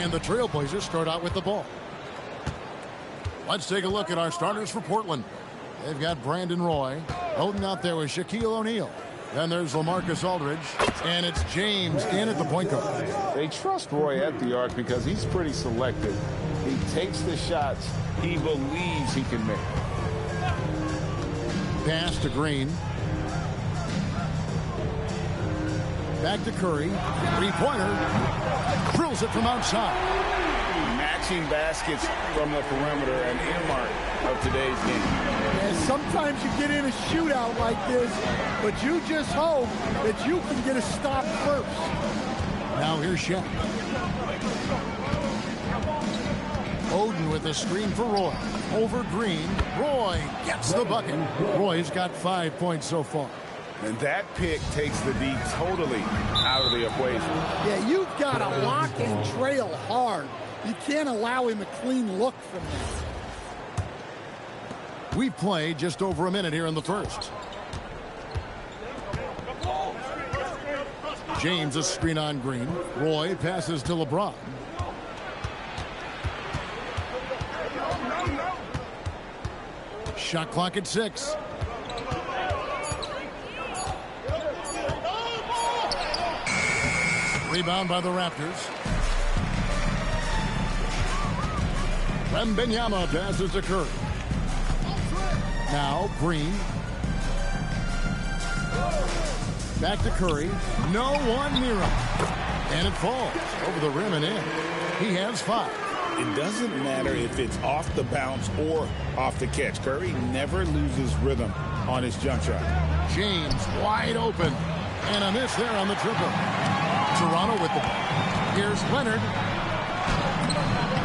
And the Trailblazers start out with the ball. Let's take a look at our starters for Portland. They've got Brandon Roy. Holding out there with Shaquille O'Neal. Then there's LaMarcus Aldridge. And it's James in at the point guard. They trust Roy at the arc because he's pretty selective. He takes the shots he believes he can make. Pass to Green. Back to Curry. Three-pointer. Drills it from outside. Matching baskets from the perimeter, an earmark of today's game. And sometimes you get in a shootout like this, but you just hope that you can get a stop first. Now here's Shaq. Oden with a screen for Roy. Over Green. Roy gets the bucket. Roy's got 5 points so far. And that pick takes the D totally out of the equation. Yeah, you've got to lock and trail hard. You can't allow him a clean look from that. We've played just over a minute here in the first. James a screen on Green. Roy passes to LeBron. Shot clock at 6. Rebound by the Raptors. Wembanyama passes to Curry. Now Green. Back to Curry. No one near him. And it falls over the rim and in. He has 5. It doesn't matter if it's off the bounce or off the catch. Curry never loses rhythm on his jump shot. James wide open. And a miss there on the triple. Toronto with the ball. Here's Leonard.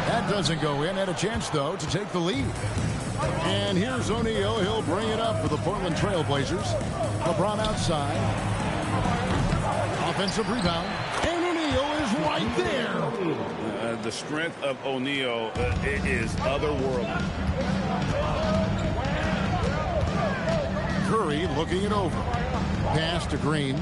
That doesn't go in. Had a chance, though, to take the lead. And here's O'Neal. He'll bring it up for the Portland Trailblazers. LeBron outside. Offensive rebound. And O'Neal is right there. The strength of O'Neal is otherworldly. Curry looking it over. Pass to Green.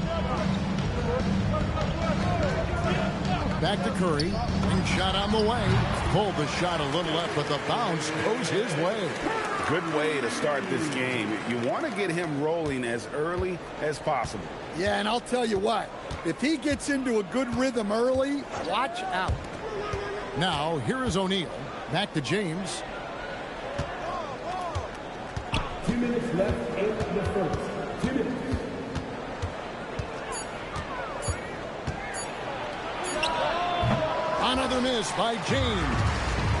Back to Curry. And shot on the way. Pulled the shot a little left, but the bounce goes his way. Good way to start this game. You want to get him rolling as early as possible. Yeah, and I'll tell you what. If he gets into a good rhythm early, watch out. Now, here is O'Neal. Back to James. 2 minutes left in the first. 2 minutes. Another miss by James.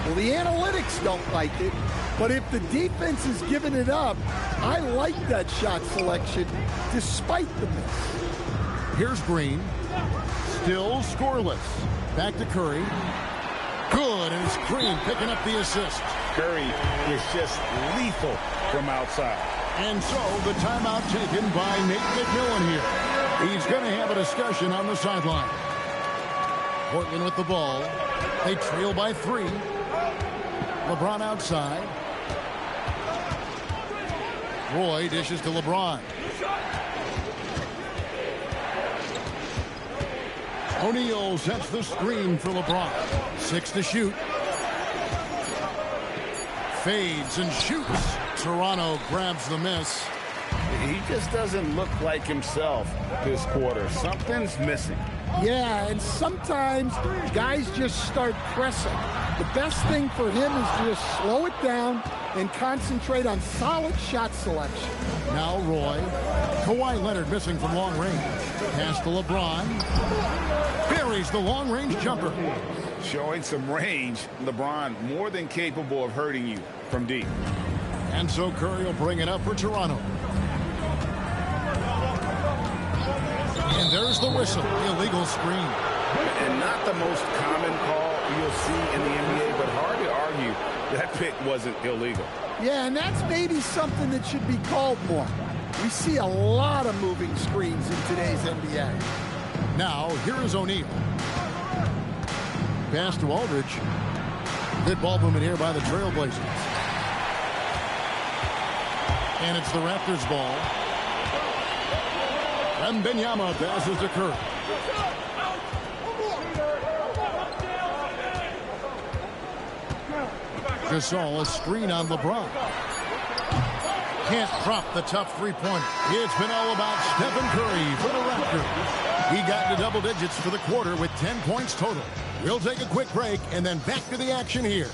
Well, the analytics don't like it, but if the defense is giving it up, I like that shot selection despite the miss. Here's Green. Still scoreless. Back to Curry. Good, and it's Green picking up the assist. Curry is just lethal from outside. And so the timeout taken by Nate McMillan here. He's going to have a discussion on the sideline. Portland with the ball. They trail by 3. LeBron outside. Roy dishes to LeBron. O'Neal sets the screen for LeBron. 6 to shoot. Fades and shoots. Toronto grabs the miss. He just doesn't look like himself this quarter. Something's missing. Yeah, and sometimes guys just start pressing. The best thing for him is to just slow it down and concentrate on solid shot selection. Now Roy. Kawhi Leonard missing from long range. Pass to LeBron. Buries the long-range jumper. Showing some range, LeBron more than capable of hurting you from deep. And so Curry will bring it up for Toronto. And there's the whistle. Illegal screen. And not the most common call you'll see in the NBA, but hard to argue that pick wasn't illegal. Yeah, and that's maybe something that should be called more. We see a lot of moving screens in today's NBA. Now, here is O'Neal. Pass to Aldridge. Good ball movement here by the Trailblazers. And it's the Raptors' ball. Wembanyama passes to Curry. Gasol, a screen on LeBron. Can't drop the tough three-pointer. It's been all about Stephen Curry for the Raptors. He got into double digits for the quarter with 10 points total. We'll take a quick break and then back to the action here.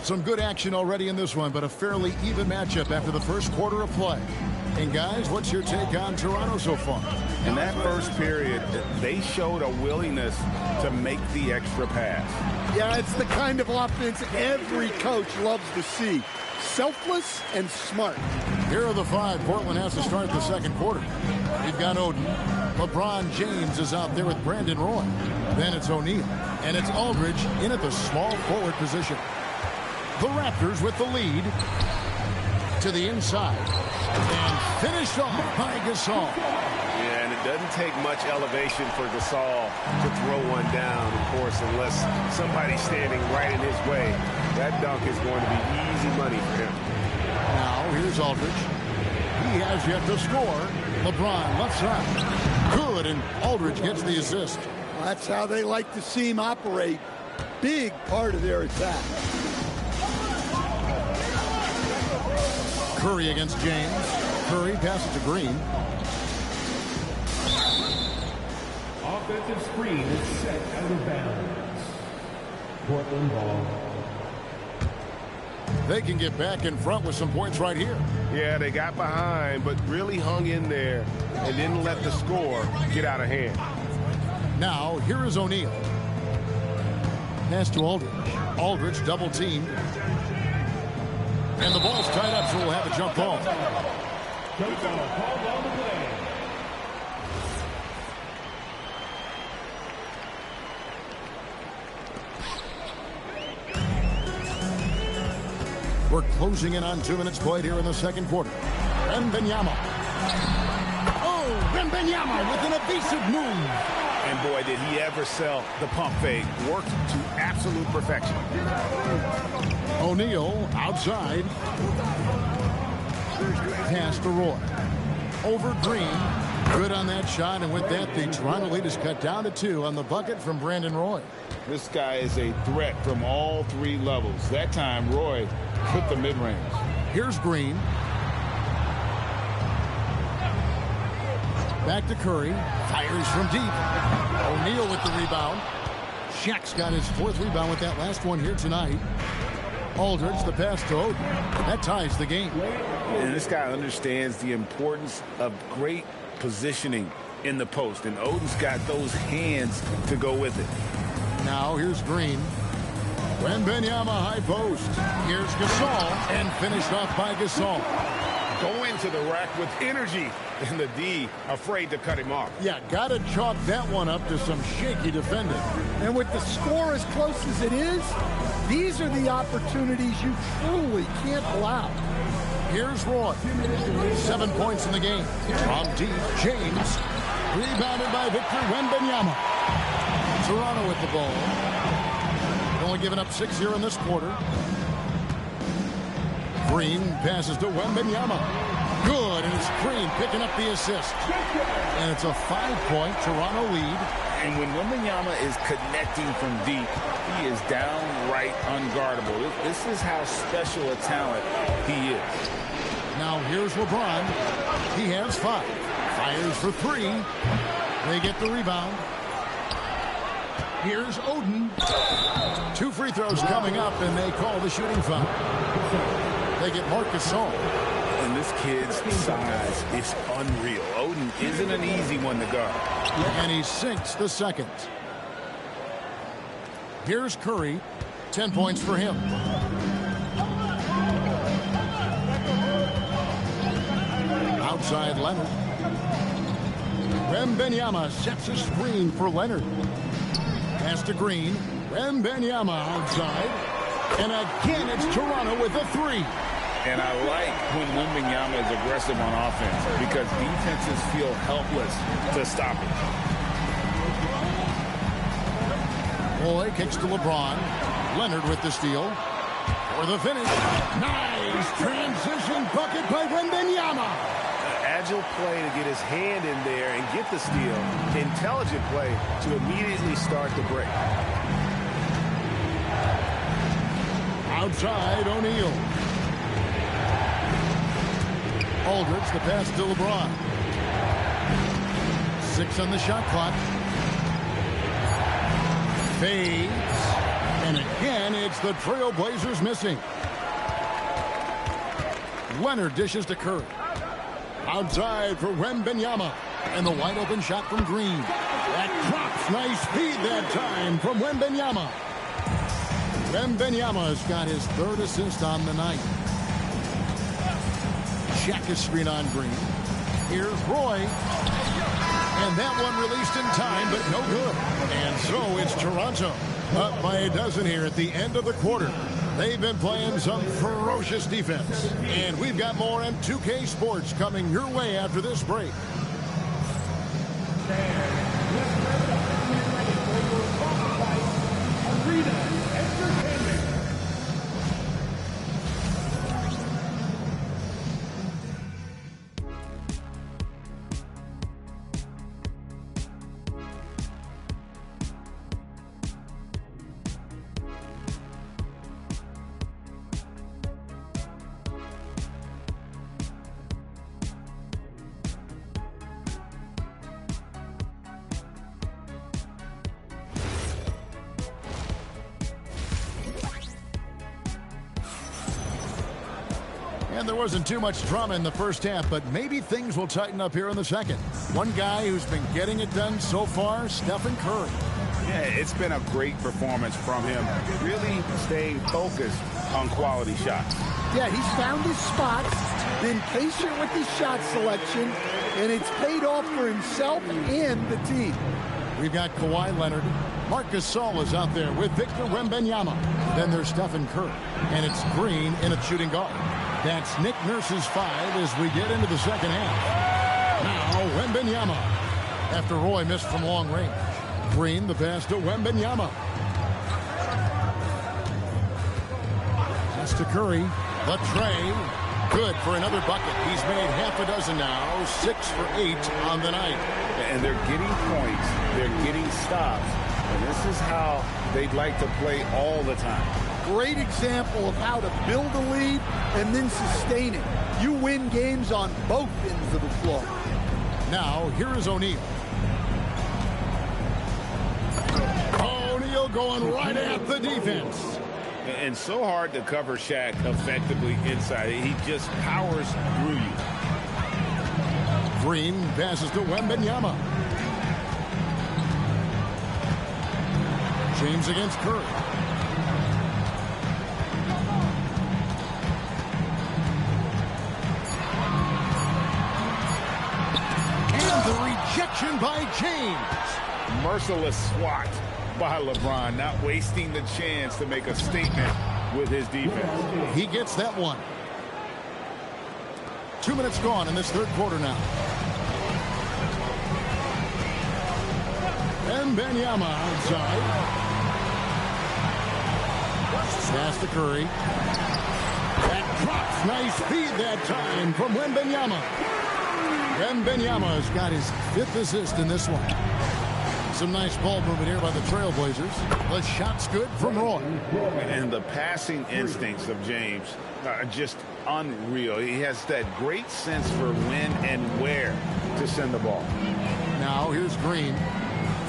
Some good action already in this one, but a fairly even matchup after the first quarter of play. And guys, what's your take on Toronto so far? In that first period, they showed a willingness to make the extra pass. Yeah, it's the kind of offense every coach loves to see. Selfless and smart. Here are the five Portland has to start the second quarter. We've got Oden. LeBron James is out there with Brandon Roy. Then it's O'Neal. And it's Aldridge in at the small forward position. The Raptors with the lead to the inside. And finished off by Gasol. Yeah, and it doesn't take much elevation for Gasol to throw one down, of course, unless somebody's standing right in his way. That dunk is going to be easy money for him. Now, here's Aldridge. He has yet to score. LeBron left side. Good, and Aldridge gets the assist. Well, that's how they like to see him operate. Big part of their attack. Curry against James. Curry passes to Green. Offensive screen is set out of bounds. Portland ball. They can get back in front with some points right here. Yeah, they got behind, but really hung in there and didn't let the score get out of hand. Now, here is O'Neal. Pass to Aldridge. Aldridge double teamed. And the ball's tied up, so we'll have a jump ball. Jump ball called on the play. We're closing in on 2 minutes played here in the second quarter. Wembanyama. Oh, Wembanyama with an evasive move. And boy, did he ever sell the pump fake. Worked to absolute perfection. O'Neal outside. Pass to Roy. Over Green. Good on that shot, and with that, the Toronto lead is cut down to 2 on the bucket from Brandon Roy. This guy is a threat from all 3 levels. That time, Roy hit the mid-range. Here's Green. Back to Curry. Fires from deep. O'Neal with the rebound. Shaq's got his 4th rebound with that last one here tonight. Aldridge, the pass to Oden. That ties the game. And this guy understands the importance of great positioning in the post. And Oden's got those hands to go with it. Now here's Green. Wembanyama high post. Here's Gasol. And finished off by Gasol. Go into the rack with energy. And the D afraid to cut him off. Yeah, got to chalk that one up to some shaky defending. And with the score as close as it is, these are the opportunities you truly can't allow. Here's Roy. 7 points in the game. From deep, James. Rebounded by Victor Wembanyama. Toronto with the ball. Only giving up 6 here in this quarter. Green passes to Wembanyama. Good, and it's Green picking up the assist. And it's a 5-point Toronto lead. And when Wembanyama is connecting from deep, he is downright unguardable. This is how special a talent he is. Now here's LeBron. He has 5. Fires for 3. They get the rebound. Here's Oden. 2 free throws coming up, and they call the shooting foul. They get Marc Gasol. And this kid's size is unreal. Oden isn't an easy one to guard. And he sinks the second. Here's Curry. 10 points for him. Outside Leonard. Wembanyama sets a screen for Leonard. Pass to Green. Wembanyama outside. And again, it's Toronto with a 3. And I like when Wembanyama is aggressive on offense because defenses feel helpless to stop him. Roy kicks to LeBron. Leonard with the steal. For the finish. Nice transition bucket by Wembanyama. agile play to get his hand in there and get the steal. Intelligent play to immediately start the break. Outside, O'Neal. Aldridge, the pass to LeBron. 6 on the shot clock. Fades. And again, it's the Trailblazers missing. Leonard dishes to Curry. Outside for Wembanyama. And the wide open shot from Green. That drops. Nice speed that time from Wembanyama. Wembanyama's got his 3rd assist on the night. Check his screen on Green. Here's Roy. And that one released in time, but no good. And so it's Toronto up by a dozen here at the end of the quarter. They've been playing some ferocious defense. And we've got more M2K Sports coming your way after this break. And there wasn't too much drama in the first half, but maybe things will tighten up here in the second. One guy who's been getting it done so far, Stephen Curry. Yeah, it's been a great performance from him, really staying focused on quality shots. Yeah, he's found his spots, been patient with his shot selection, and it's paid off for himself and the team. We've got Kawhi Leonard. Marc Gasol is out there with Victor Wembanyama. Then there's Stephen Curry, and it's Green in a shooting guard. That's Nick Nurse's 5 as we get into the second half. Now Wembanyama. After Roy missed from long range. Green, the pass to Wembanyama. Pass to Curry. The tray. Good for another bucket. He's made half a dozen now. 6 for 8 on the night. And they're getting points. They're getting stops. And this is how they'd like to play all the time. Great example of how to build a lead and then sustain it. You win games on both ends of the floor. Now, here is O'Neal. O'Neal going right at the defense. And so hard to cover Shaq effectively inside. He just powers through you. Green passes to Wembanyama. James against Curry. And the rejection by James. Merciless swat by LeBron, not wasting the chance to make a statement with his defense. He gets that one. 2 minutes gone in this third quarter now. Wembanyama outside. Pass to Curry. That drops. Nice speed that time from Wembanyama. Wembanyama's got his 5th assist in this one. Some nice ball movement here by the Trailblazers. The shot's good from Roy. And the passing instincts of James are just unreal. He has that great sense for when and where to send the ball. Now here's Green.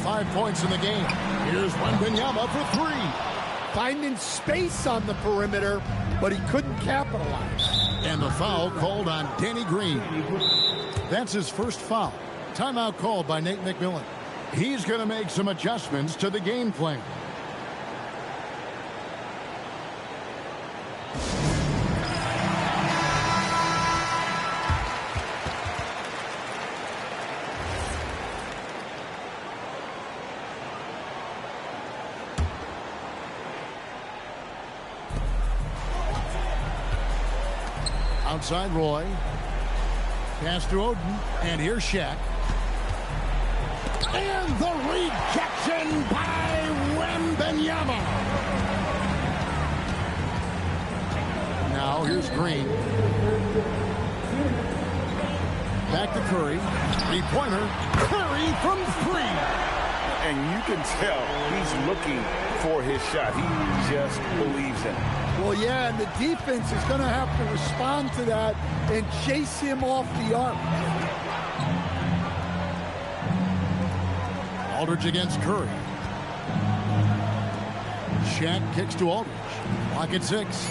5 points in the game. Here's Wembanyama for 3. Finding space on the perimeter, but he couldn't capitalize. And the foul called on Danny Green. That's his first foul. Timeout called by Nate McMillan. He's going to make some adjustments to the game plan. Outside Roy. Pass to Oden. And here's Shaq. And the rejection by Wembanyama. Now here's Green. Back to Curry. Three-pointer. Curry from 3. And you can tell he's looking for his shot. He just believes in it. Well, yeah, and the defense is going to have to respond to that and chase him off the arc. Aldridge against Curry. Shaq kicks to Aldridge. Clock at 6.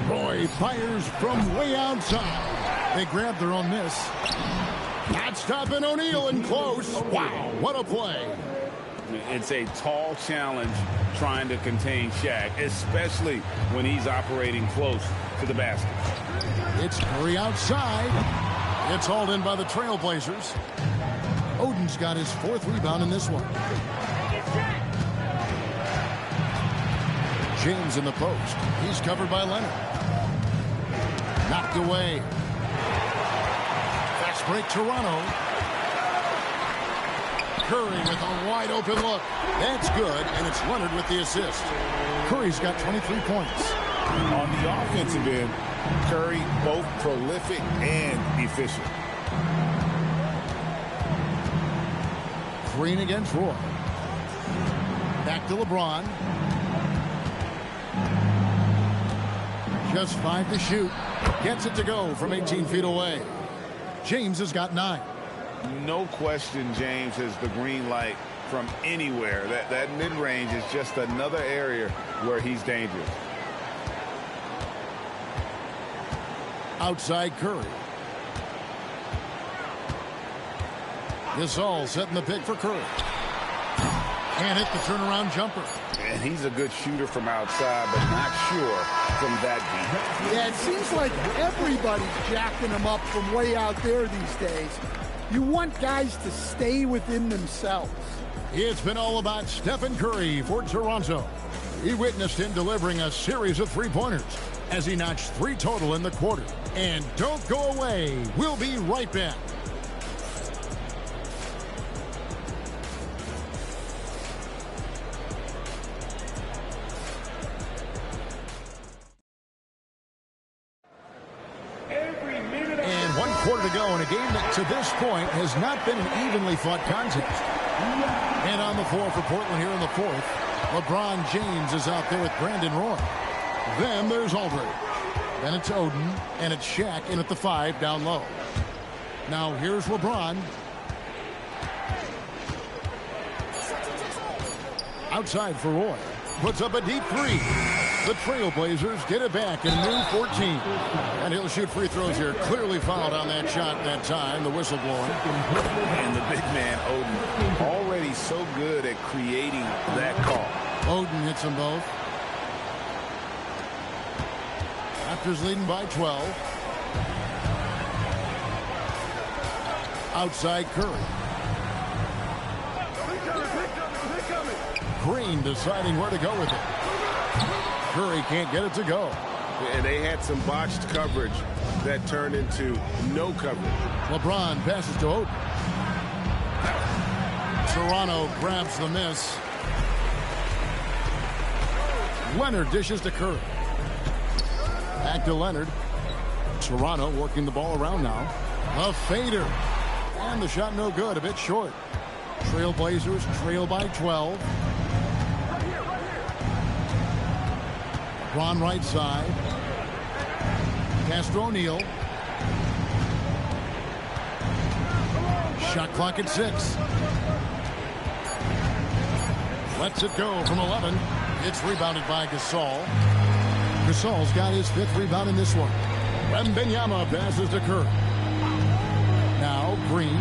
Roy fires from way outside. They grab their own miss. Not stopping O'Neal in close. Wow, what a play. It's a tall challenge trying to contain Shaq, especially when he's operating close to the basket. It's Curry outside. It's hauled in by the Trailblazers. Oden's got his 4th rebound in this one. James in the post. He's covered by Leonard. Knocked away. Fast break Toronto. Curry with a wide open look. That's good, and it's Leonard with the assist. Curry's got 23 points. On the offensive end, Curry both prolific and efficient. Green against Roy. Back to LeBron. Just 5 to shoot. Gets it to go from 18 feet away. James has got 9. No question James has the green light from anywhere. That mid-range is just another area where he's dangerous. Outside Curry. Gasol setting the pick for Curry. Can't hit the turnaround jumper. And he's a good shooter from outside, but not sure from that deep. Yeah, it seems like everybody's jacking him up from way out there these days. You want guys to stay within themselves. It's been all about Stephen Curry for Toronto. He witnessed him delivering a series of three-pointers as he notched 3 total in the quarter. And don't go away. We'll be right back. And 1 quarter to go in a game that to this point has not been an evenly fought contest. And on the floor for Portland here in the 4th, LeBron James is out there with Brandon Roy. Then there's Aldridge. Then it's Oden, and it's Shaq in at the 5 down low. Now here's LeBron. Outside for Roy. Puts up a deep 3. The Trailblazers get it back in a new 14. And he'll shoot free throws here. Clearly fouled on that shot that time. The whistle blowing. And the big man, Oden, already so good at creating that call. Oden hits them both. Raptors leading by 12. Outside Curry. Green deciding where to go with it. Curry can't get it to go. And they had some botched coverage that turned into no coverage. LeBron passes to Oden. Toronto grabs the miss. Leonard dishes to Curry. Back to Leonard. Toronto working the ball around now. A fader. And the shot no good, a bit short. Trailblazers trail by 12. LeBron right side. Pass to O'Neal. Shot clock at 6. Lets it go from 11. It's rebounded by Gasol. Gasol's got his 5th rebound in this one. Wembanyama passes to Curry. Now Green.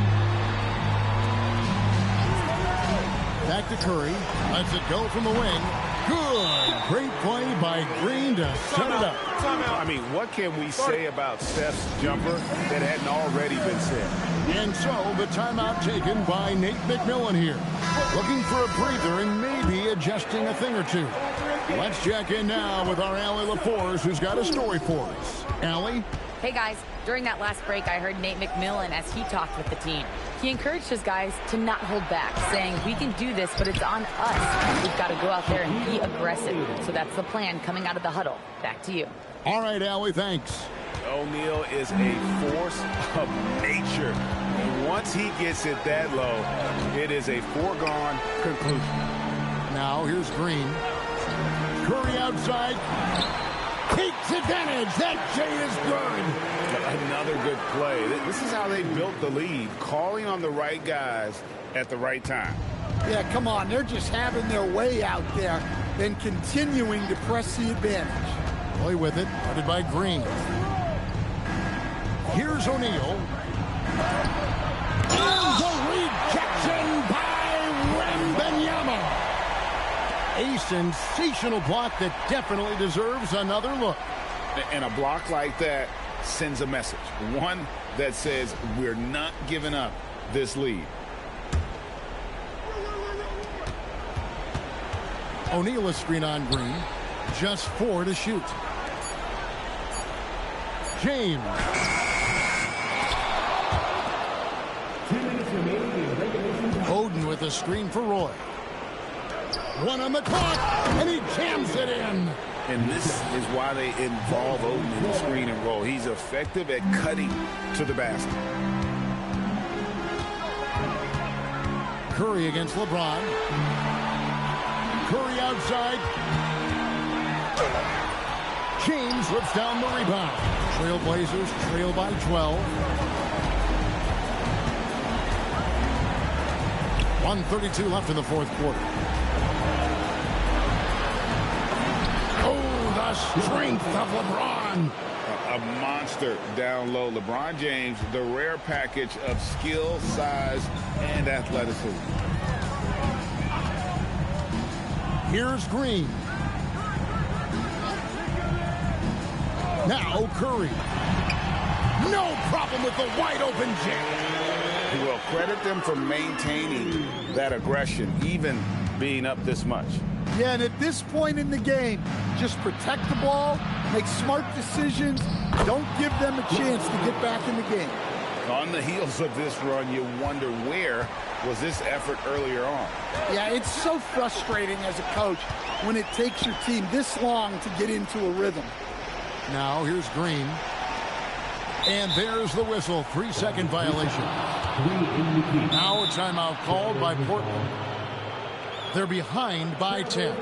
Back to Curry. Lets it go from the wing. Good. Great play by Green to set it up. I mean, what can we say about Steph's jumper that hadn't already been said? And so the timeout taken by Nate McMillan here. Looking for a breather and maybe adjusting a thing or two. Let's check in now with our Allie LaForce, who's got a story for us. Allie? Hey guys, during that last break, I heard Nate McMillan as he talked with the team. He encouraged his guys to not hold back, saying, we can do this, but it's on us. We've got to go out there and be aggressive. So that's the plan coming out of the huddle. Back to you. All right, Allie, thanks. O'Neal is a force of nature. And once he gets it that low, it is a foregone conclusion. Now here's Green. Curry outside. Takes advantage. That J is good. Another good play. This is how they built the lead, calling on the right guys at the right time. Yeah, come on. They're just having their way out there and continuing to press the advantage. Play with it. Guarded by Green. Here's O'Neal. The rejection by Wembanyama. A sensational block that definitely deserves another look. And a block like that sends a message. One that says we're not giving up this lead. O'Neal a screen on Green. Just 4 to shoot. James. 2 minutes remaining in regulation time. Oden with a screen for Roy. One on the clock, and he jams it in. And this is why they involve Oden in the screen and roll. He's effective at cutting to the basket. Curry against LeBron. Curry outside. James rips down the rebound. Trailblazers trail by 12. 1:32 left in the fourth quarter. Oh, the strength of LeBron. A monster down low. LeBron James, the rare package of skill, size, and athleticism. Here's Green. Now Curry. No problem with the wide open jam. Well, credit them for maintaining that aggression, even being up this much. Yeah, and at this point in the game, just protect the ball, make smart decisions, don't give them a chance to get back in the game. On the heels of this run, you wonder where was this effort earlier on. Yeah, it's so frustrating as a coach when it takes your team this long to get into a rhythm. Now here's Green. And there's the whistle. 3-second violation. Now a timeout called by Portland. They're behind by 10.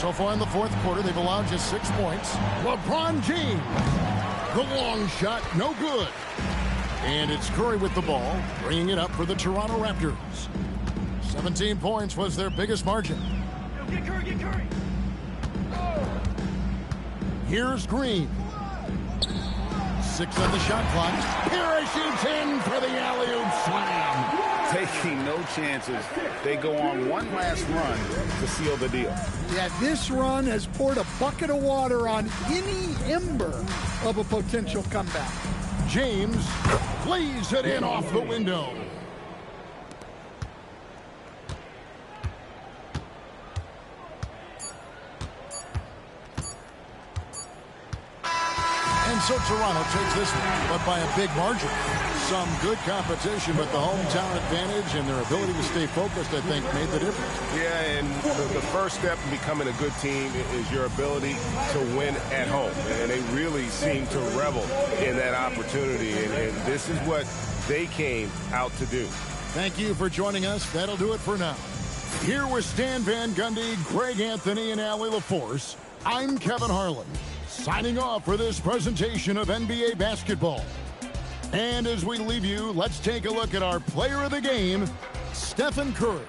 So far in the fourth quarter, they've allowed just 6 points. LeBron James. The long shot, no good. And it's Curry with the ball, bringing it up for the Toronto Raptors. 17 points was their biggest margin. Get Curry, get Curry. Here's Green. 6 on the shot clock. Here he shoots in for the alley-oop slam. Taking no chances. They go on one last run to seal the deal. Yeah, this run has poured a bucket of water on any ember of a potential comeback. James plays it in off the window. And so Toronto takes this one, but by a big margin. Some good competition, but the hometown advantage and their ability to stay focused, I think, made the difference. Yeah, and the first step in becoming a good team is your ability to win at home. And they really seem to revel in that opportunity. And this is what they came out to do. Thank you for joining us. That'll do it for now. Here with Stan Van Gundy, Greg Anthony, and Allie LaForce, I'm Kevin Harlan, signing off for this presentation of NBA basketball. And as we leave you, let's take a look at our player of the game, Stephen Curry.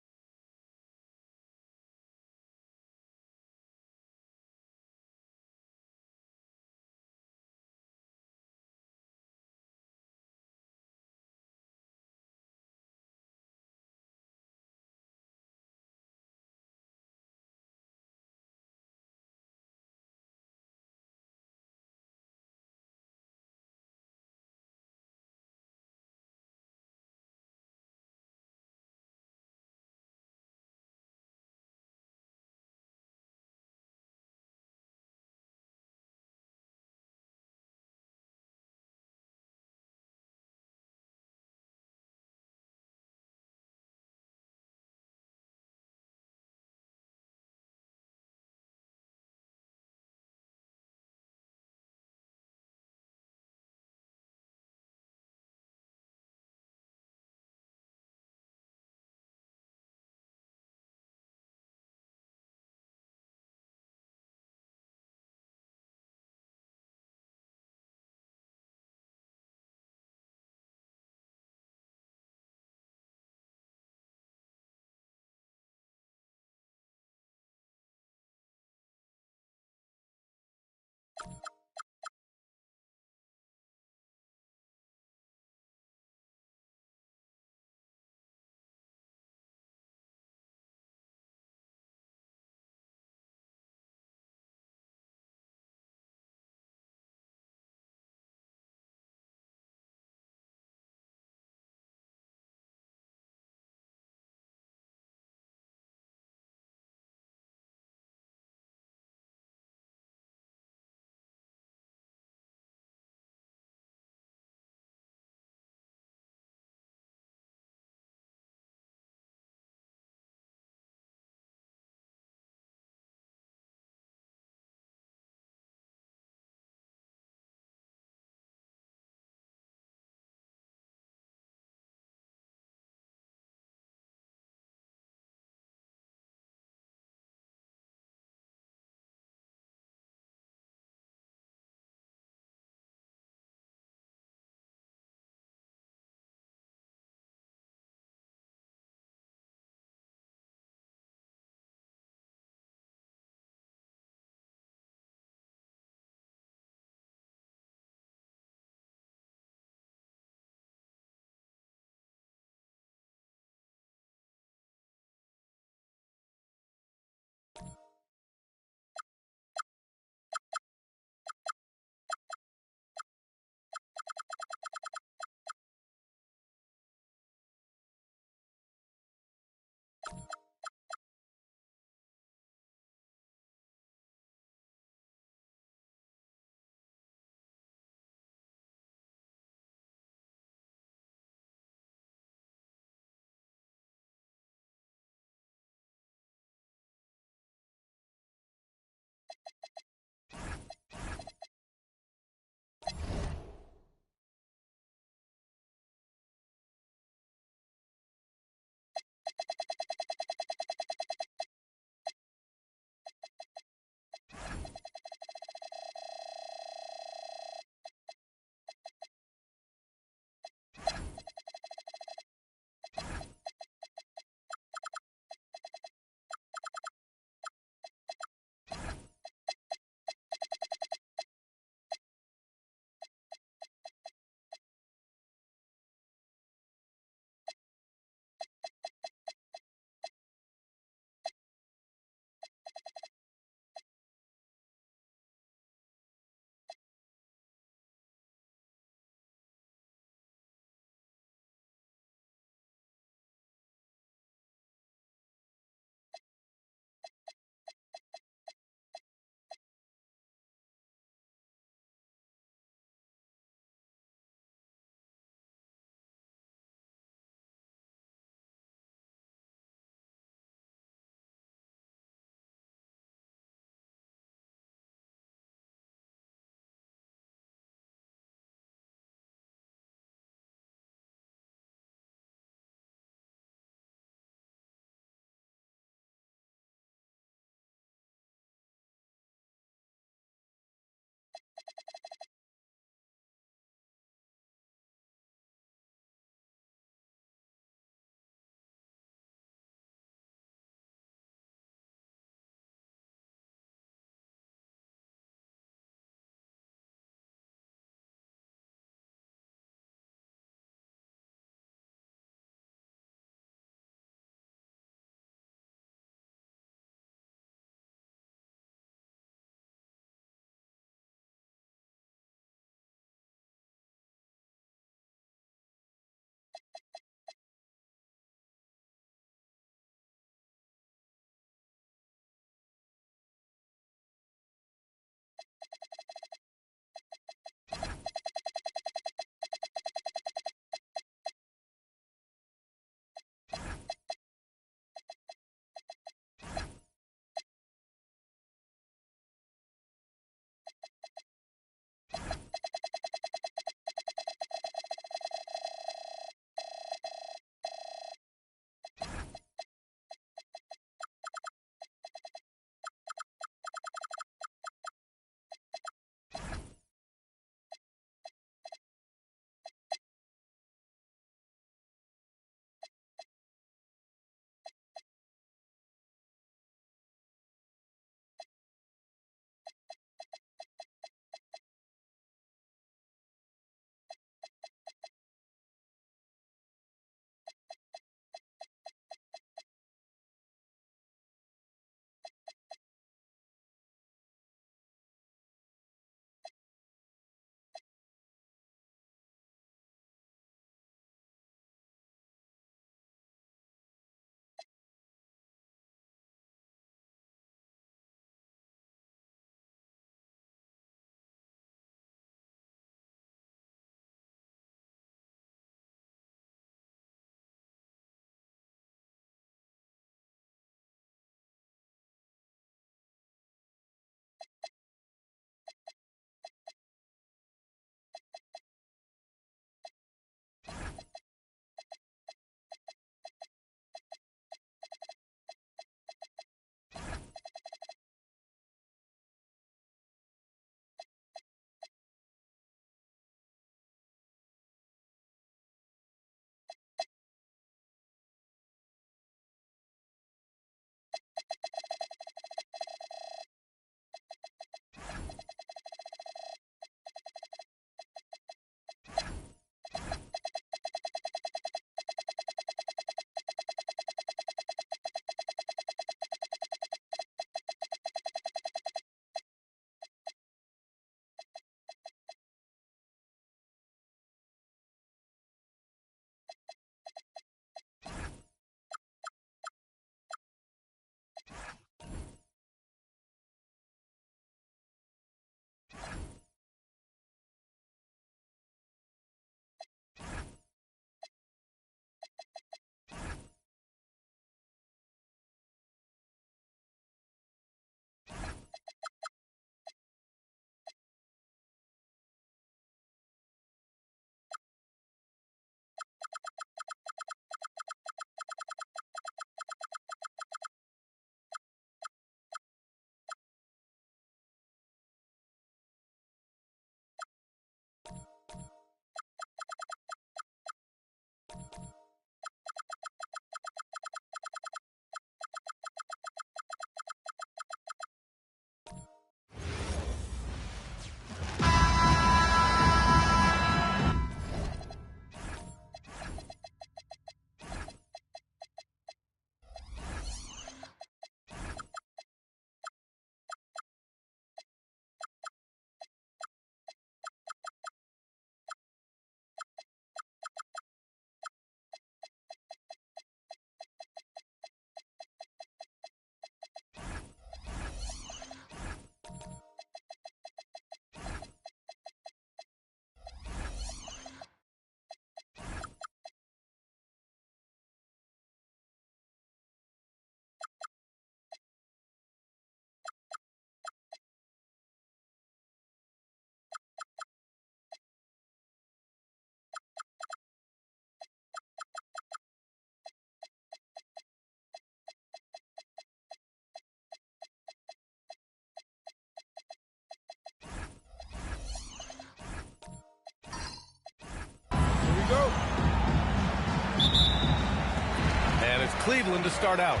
Cleveland to start out.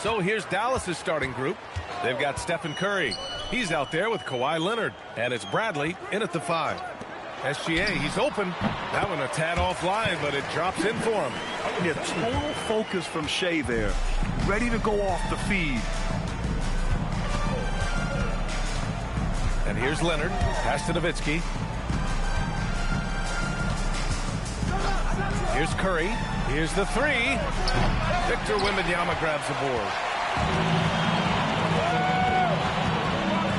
So here's Dallas's starting group. They've got Stephen Curry. He's out there with Kawhi Leonard. And it's Bradley in at the 5. SGA, he's open. That one a tad offline, but it drops in for him. Yeah, total focus from Shea there. Ready to go off the feed. And here's Leonard. Pass to Nowitzki. Here's Curry. Here's the 3. Victor Wembanyama grabs the board.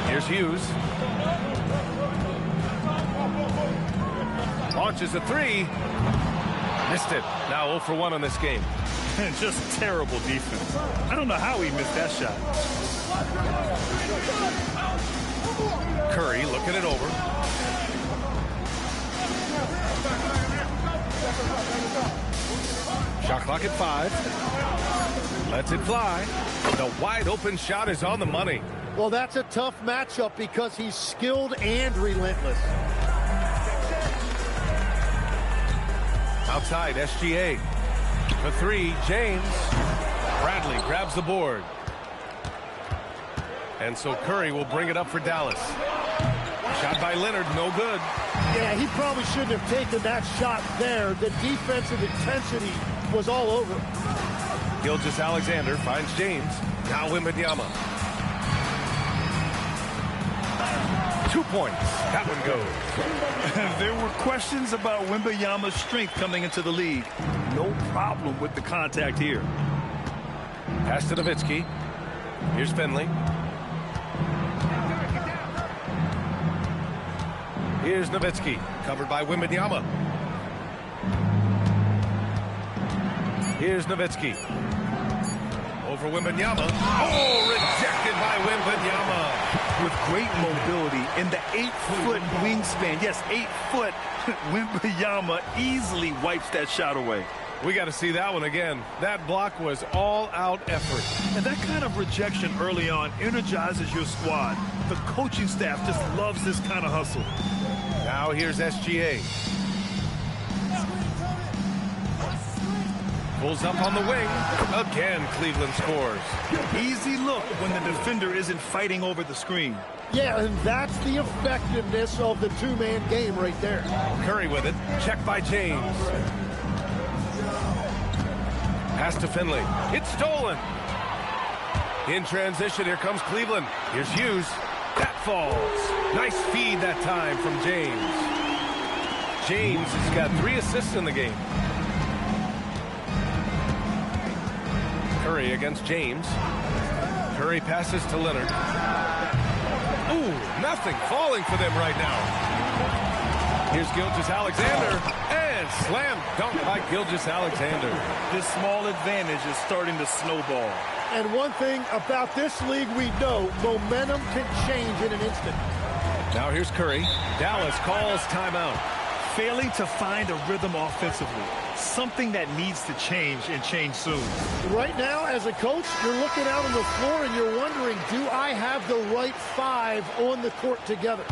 Here's Hughes. Launches a 3. Missed it. Now 0 for 1 on this game. Just terrible defense. I don't know how he missed that shot. Curry looking it over. Shot clock at 5. Lets it fly. The wide open shot is on the money. Well, that's a tough matchup because he's skilled and relentless. Outside, SGA. The 3, James. Bradley grabs the board. And so Curry will bring it up for Dallas. Shot by Leonard, no good. Yeah, he probably shouldn't have taken that shot there. The defensive intensity was all over. Gilgeous-Alexander finds James. Now Wembanyama. 2 points. That one goes. There were questions about Wembanyama's strength coming into the league. No problem with the contact here. Pass to Nowitzki. Here's Finley. Here's Nowitzki, covered by Wembanyama. Here's Nowitzki. Over Wembanyama. Oh, rejected by Wembanyama. With great mobility in the 8-foot wingspan. Yes, 8 foot. Wembanyama easily wipes that shot away. We got to see that one again. That block was all-out effort. And that kind of rejection early on energizes your squad. The coaching staff just loves this kind of hustle. Now here's SGA. Pulls up on the wing. Again, Cleveland scores. Easy look when the defender isn't fighting over the screen. Yeah, and that's the effectiveness of the two-man game right there. Curry with it. Checked by James. Pass to Finley. It's stolen. In transition, here comes Cleveland. Here's Hughes. That falls. Nice feed that time from James. James has got 3 assists in the game. Curry against James. Curry passes to Leonard. Ooh, nothing falling for them right now. Here's Gilgeous-Alexander. And slam dunk by Gilgeous-Alexander. This small advantage is starting to snowball. And one thing about this league we know, momentum can change in an instant. Now here's Curry. Dallas calls timeout. Failing to find a rhythm offensively. Something that needs to change and change soon. Right now, as a coach, you're looking out on the floor and you're wondering, do I have the right 5 on the court together?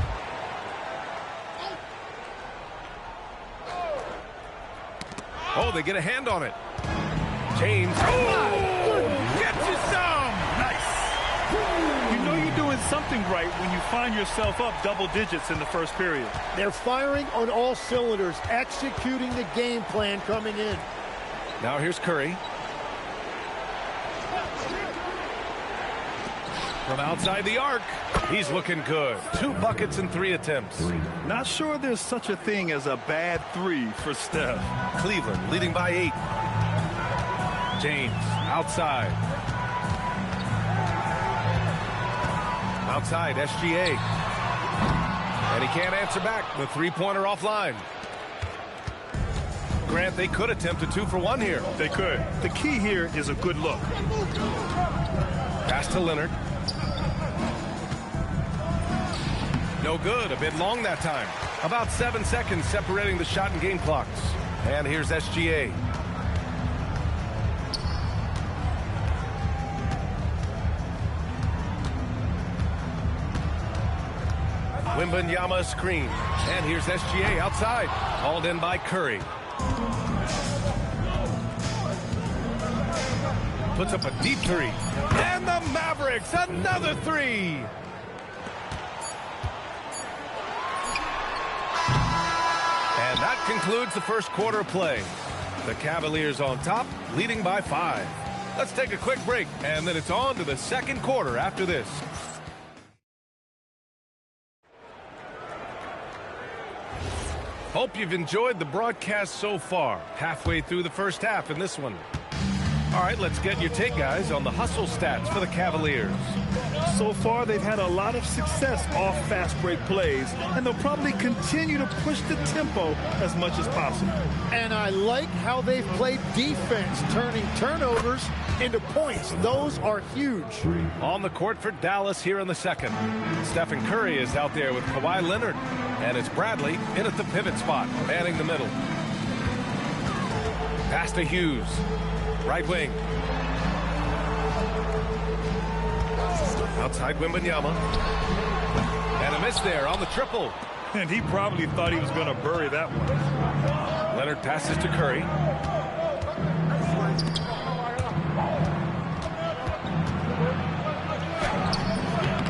Oh, they get a hand on it. James. Oh, get you some. Nice. You know you're doing something right when you find yourself up double digits in the first period. They're firing on all cylinders, executing the game plan coming in. Now here's Curry. From outside the arc, he's looking good. 2 buckets in 3 attempts. Not sure there's such a thing as a bad 3 for Steph. Cleveland leading by 8. James outside. Outside, SGA. And he can't answer back. The 3-pointer offline. Grant, they could attempt a 2 for 1 here. They could. The key here is a good look. Pass to Leonard. No good. A bit long that time. About 7 seconds separating the shot and game clocks. And here's SGA. Wembanyama screen. And here's SGA outside. Called in by Curry. puts up a deep three. And the Mavericks, another three. And that concludes the first quarter of play. The Cavaliers on top, leading by 5. Let's take a quick break, and then it's on to the second quarter after this. Hope you've enjoyed the broadcast so far. Halfway through the first half in this one. All right, let's get your take, guys, on the hustle stats for the Cavaliers. So far, they've had a lot of success off fast break plays, and they'll probably continue to push the tempo as much as possible. And I like how they've played defense, turning turnovers into points. Those are huge. On the court for Dallas here in the second. Stephen Curry is out there with Kawhi Leonard. And it's Bradley in at the pivot spot, manning the middle. Pass to Hughes. Right wing. Outside Wembanyama. And a miss there on the triple. And he probably thought he was going to bury that one. Leonard passes to Curry.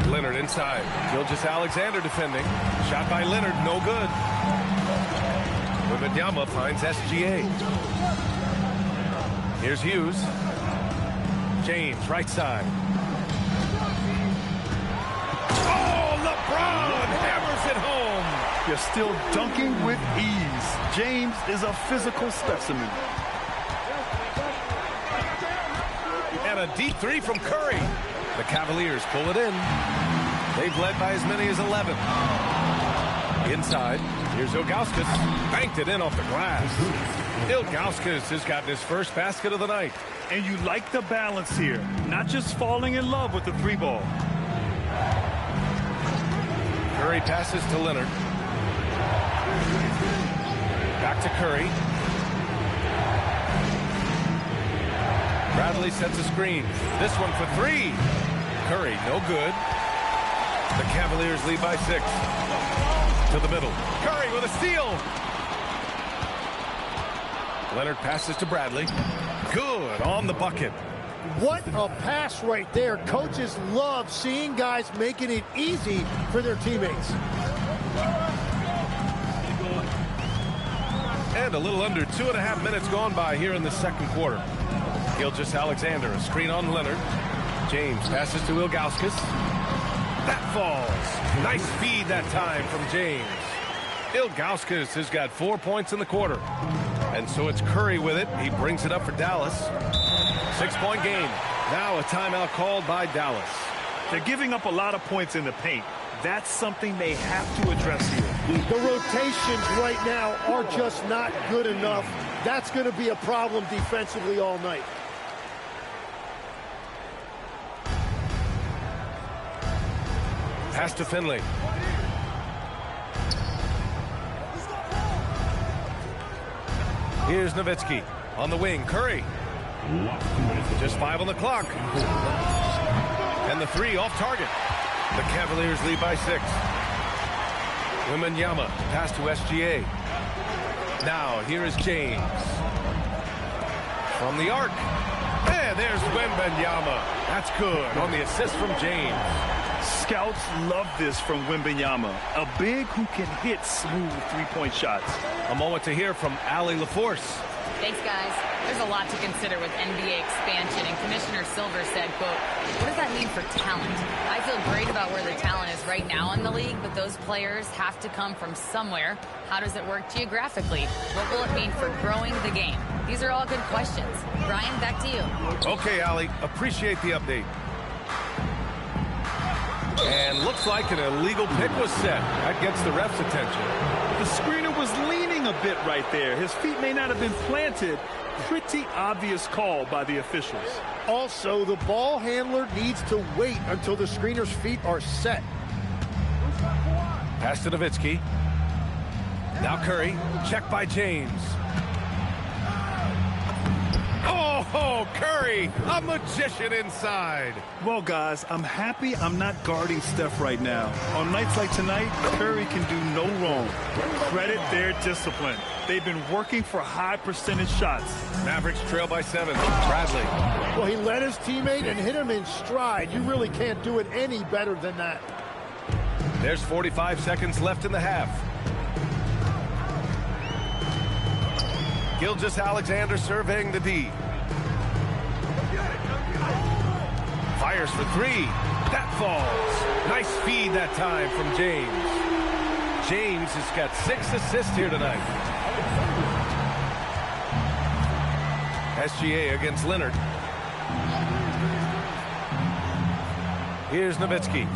Leonard inside. Gilgeous-Alexander defending. Shot by Leonard, no good. Wembanyama finds SGA. Here's Hughes. James, right side. Oh, LeBron hammers it home. They're still dunking with ease. James is a physical specimen. And a deep three from Curry. The Cavaliers pull it in. They've led by as many as 11. Inside, here's Ilgauskas. Banked it in off the glass. Ilgauskas has gotten his first basket of the night. And you like the balance here. Not just falling in love with the three ball. Curry passes to Leonard. Back to Curry. Bradley sets a screen. This one for three. Curry, no good. The Cavaliers lead by 6. To the middle. Curry with a steal. Leonard passes to Bradley. Good on the bucket. What a pass right there. Coaches love seeing guys making it easy for their teammates. And a little under 2.5 minutes gone by here in the second quarter. Gilgeous-Alexander, a screen on Leonard. James passes to Ilgauskas. That falls. Nice feed that time from James. Ilgauskas has got 4 points in the quarter. And so it's Curry with it. He brings it up for Dallas. 6-point game. Now a timeout called by Dallas. They're giving up a lot of points in the paint. That's something they have to address here. The rotations right now are just not good enough. That's going to be a problem defensively all night. Pass to Finley. Here's Nowitzki on the wing. Curry. Just 5 on the clock. And the three off target. The Cavaliers lead by 6. Wembanyama pass to SGA. Now here is James. From the arc. And there's Wembanyama. That's good on the assist from James. Scouts love this from Wembanyama. A big who can hit smooth three-point shots. A moment to hear from Allie LaForce. Thanks, guys. There's a lot to consider with NBA expansion, and Commissioner Silver said, quote, what does that mean for talent? I feel great about where the talent is right now in the league, but those players have to come from somewhere. How does it work geographically? What will it mean for growing the game? These are all good questions. Brian, back to you. Okay, Allie. Appreciate the update. And looks like an illegal pick was set. That gets the ref's attention. The screener was leaning a bit right there. His feet may not have been planted. Pretty obvious call by the officials. Also, the ball handler needs to wait until the screener's feet are set. Pass to Nowitzki. Now Curry. Check by James. Oh, Curry, a magician inside. Well, guys, I'm happy I'm not guarding Steph right now. On nights like tonight, Curry can do no wrong. Credit their discipline. They've been working for high percentage shots. Mavericks trail by 7. Bradley. Well, he led his teammate and hit him in stride. You really can't do it any better than that. There's 45 seconds left in the half. Gilgeous-Alexander surveying the D. Fires for 3. That falls. Nice feed that time from James. James has got 6 assists here tonight. SGA against Leonard. Here's Nowitzki.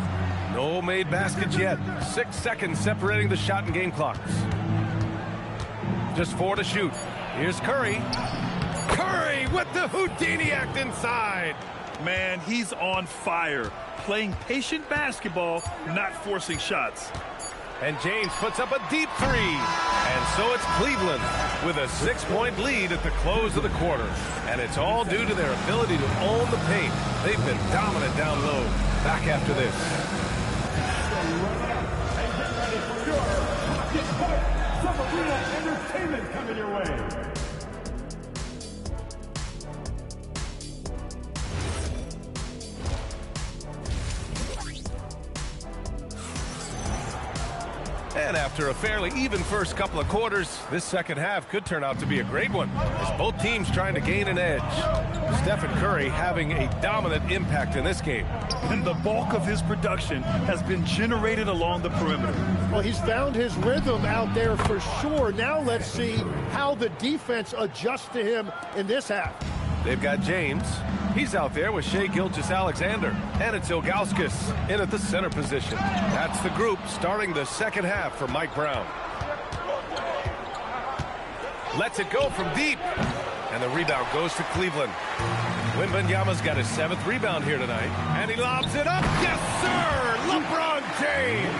No made baskets yet. 6 seconds separating the shot and game clocks. Just 4 to shoot. Here's Curry. Curry with the Houdini act inside. Man, he's on fire. Playing patient basketball, not forcing shots. And James puts up a deep 3. And so it's Cleveland with a 6-point lead at the close of the quarter. And it's all due to their ability to own the paint. They've been dominant down low. Back after this. Entertainment coming your way. And after a fairly even first couple of quarters, this second half could turn out to be a great one, as both teams trying to gain an edge. Stephen Curry having a dominant impact in this game. And the bulk of his production has been generated along the perimeter. Well, he's found his rhythm out there for sure. Now let's see how the defense adjusts to him in this half. They've got James. He's out there with Shai Gilgeous-Alexander. And it's Ilgauskas in at the center position. That's the group starting the second half for Mike Brown. Lets it go from deep. And the rebound goes to Cleveland. Wembanyama's got his 7th rebound here tonight. And he lobs it up. Yes, sir! LeBron James!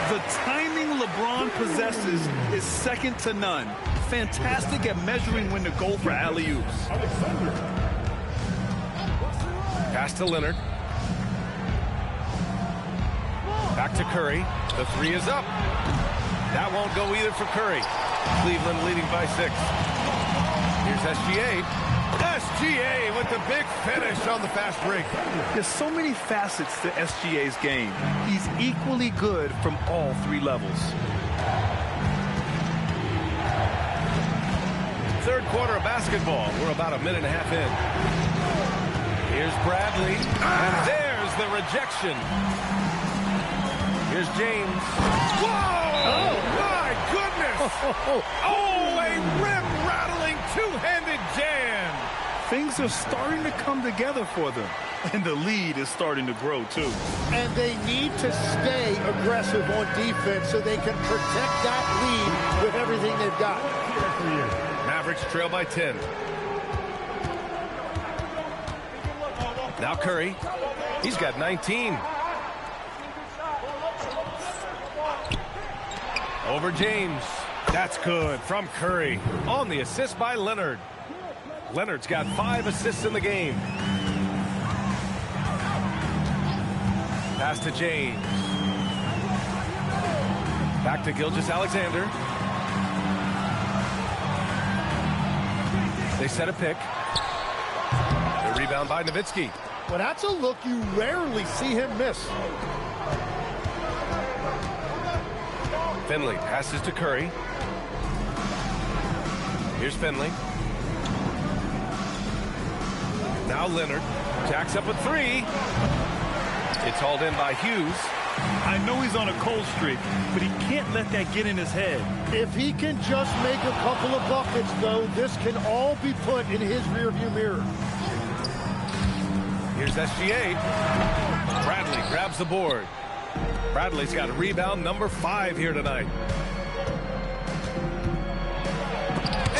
The timing LeBron possesses is second to none. Fantastic at measuring when to go for alley-oops. Pass to Leonard. Back to Curry. The 3 is up. That won't go either for Curry. Cleveland leading by 6. Here's SGA. SGA with the big finish on the fast break. There's so many facets to SGA's game. He's equally good from all 3 levels. Third quarter of basketball. We're about a minute and a half in. Here's Bradley. And there's the rejection. Here's James. Whoa! Oh, my goodness! Oh, a rim-rattling two-handed jam! Things are starting to come together for them. And the lead is starting to grow, too. And they need to stay aggressive on defense so they can protect that lead with everything they've got. Mavericks trail by 10. Now Curry. He's got 19. Over James. That's good from Curry. On the assist by Leonard. Leonard's got 5 assists in the game. Pass to James. Back to Gilgeous-Alexander. They set a pick. The rebound by Nowitzki. Well, that's a look you rarely see him miss. Finley passes to Curry. Here's Finley. Now Leonard jacks up a 3. It's hauled in by Hughes. I know he's on a cold streak, but he can't let that get in his head. If he can just make a couple of buckets, though, this can all be put in his rearview mirror. Here's SGA. Bradley grabs the board. Bradley's got rebound number 5 here tonight.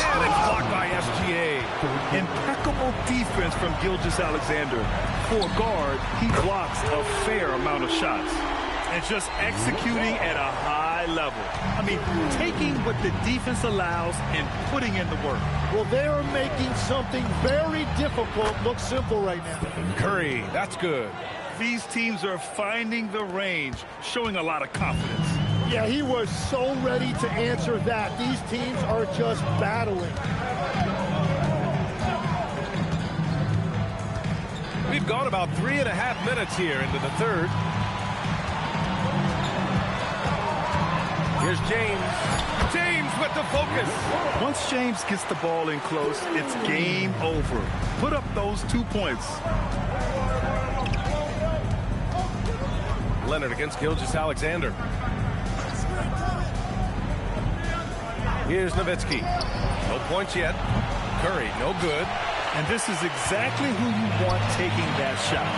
And it's blocked by SGA. Impeccable defense from Gilgeous-Alexander. For a guard, he blocks a fair amount of shots. And just executing at a high high level. I mean, taking what the defense allows and putting in the work. Well, they are making something very difficult look simple right now. Curry, that's good. These teams are finding the range, showing a lot of confidence. Yeah, he was so ready to answer that. These teams are just battling. We've gone about 3.5 minutes here into the third. Here's James. James with the focus. Once James gets the ball in close, it's game over. Put up those 2 points. Leonard against Gilgeous-Alexander. Here's Nowitzki. No points yet. Curry, no good. And this is exactly who you want taking that shot.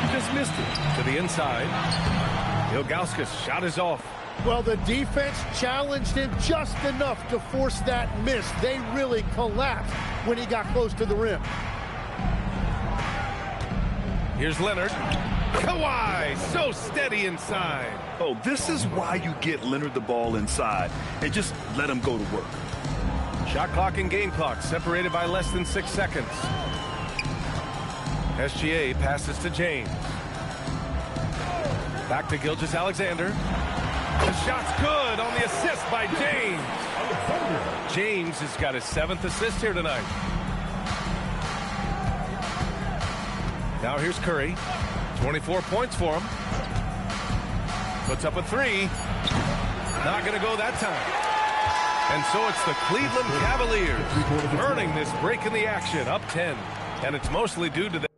You just missed it. To the inside. Ilgauskas shot is off. Well, the defense challenged him just enough to force that miss. They really collapsed when he got close to the rim. Here's Leonard. Kawhi, so steady inside. Oh, this is why you get Leonard the ball inside and just let him go to work. Shot clock and game clock separated by less than 6 seconds. SGA passes to James. Back to Gilgeous-Alexander. The shot's good on the assist by James. James has got his 7th assist here tonight. Now here's Curry. 24 points for him. Puts up a 3. Not going to go that time. And so it's the Cleveland Cavaliers earning this break in the action, up 10. And it's mostly due to the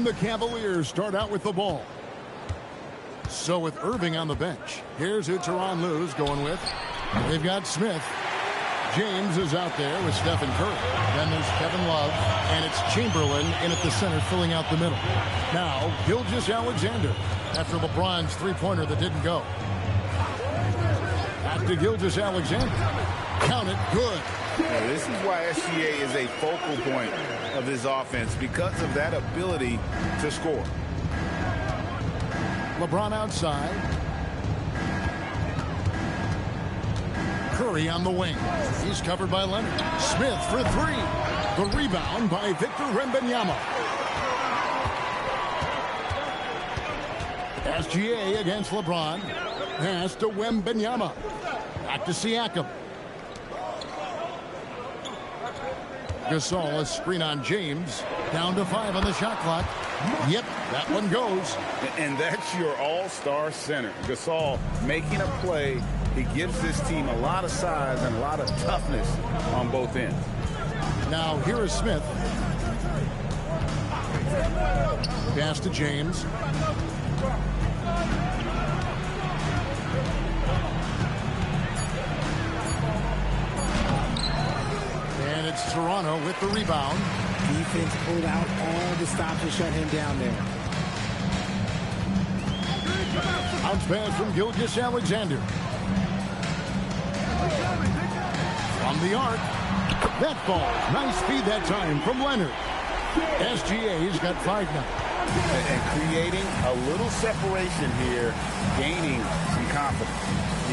And the Cavaliers start out with the ball. So with Irving on the bench, here's who Tyronn Lue's going with. They've got Smith. James is out there with Stephen Curry. Then there's Kevin Love, and it's Chamberlain in at the center filling out the middle. Now, Gilgeous-Alexander after LeBron's three-pointer that didn't go. Back to Gilgeous-Alexander. Count it, good. Yeah, this is why SGA is a focal point of this offense, because of that ability to score. LeBron outside. Curry on the wing. He's covered by Leonard. Smith for three. The rebound by Victor Wembanyama. SGA against LeBron. Pass to Wembanyama. Back to Siakam. Gasol, a screen on James. Down to 5 on the shot clock. Yep, that one goes. And that's your all-star center. Gasol making a play. He gives this team a lot of size and a lot of toughness on both ends. Now here is Smith. Pass to James. And it's Toronto with the rebound. Defense pulled out all the stops to shut him down there. Bounce pass from Gilgeous-Alexander. From the arc. That ball. Nice feed that time from Leonard. SGA's got 5 now. And creating a little separation here, gaining some confidence.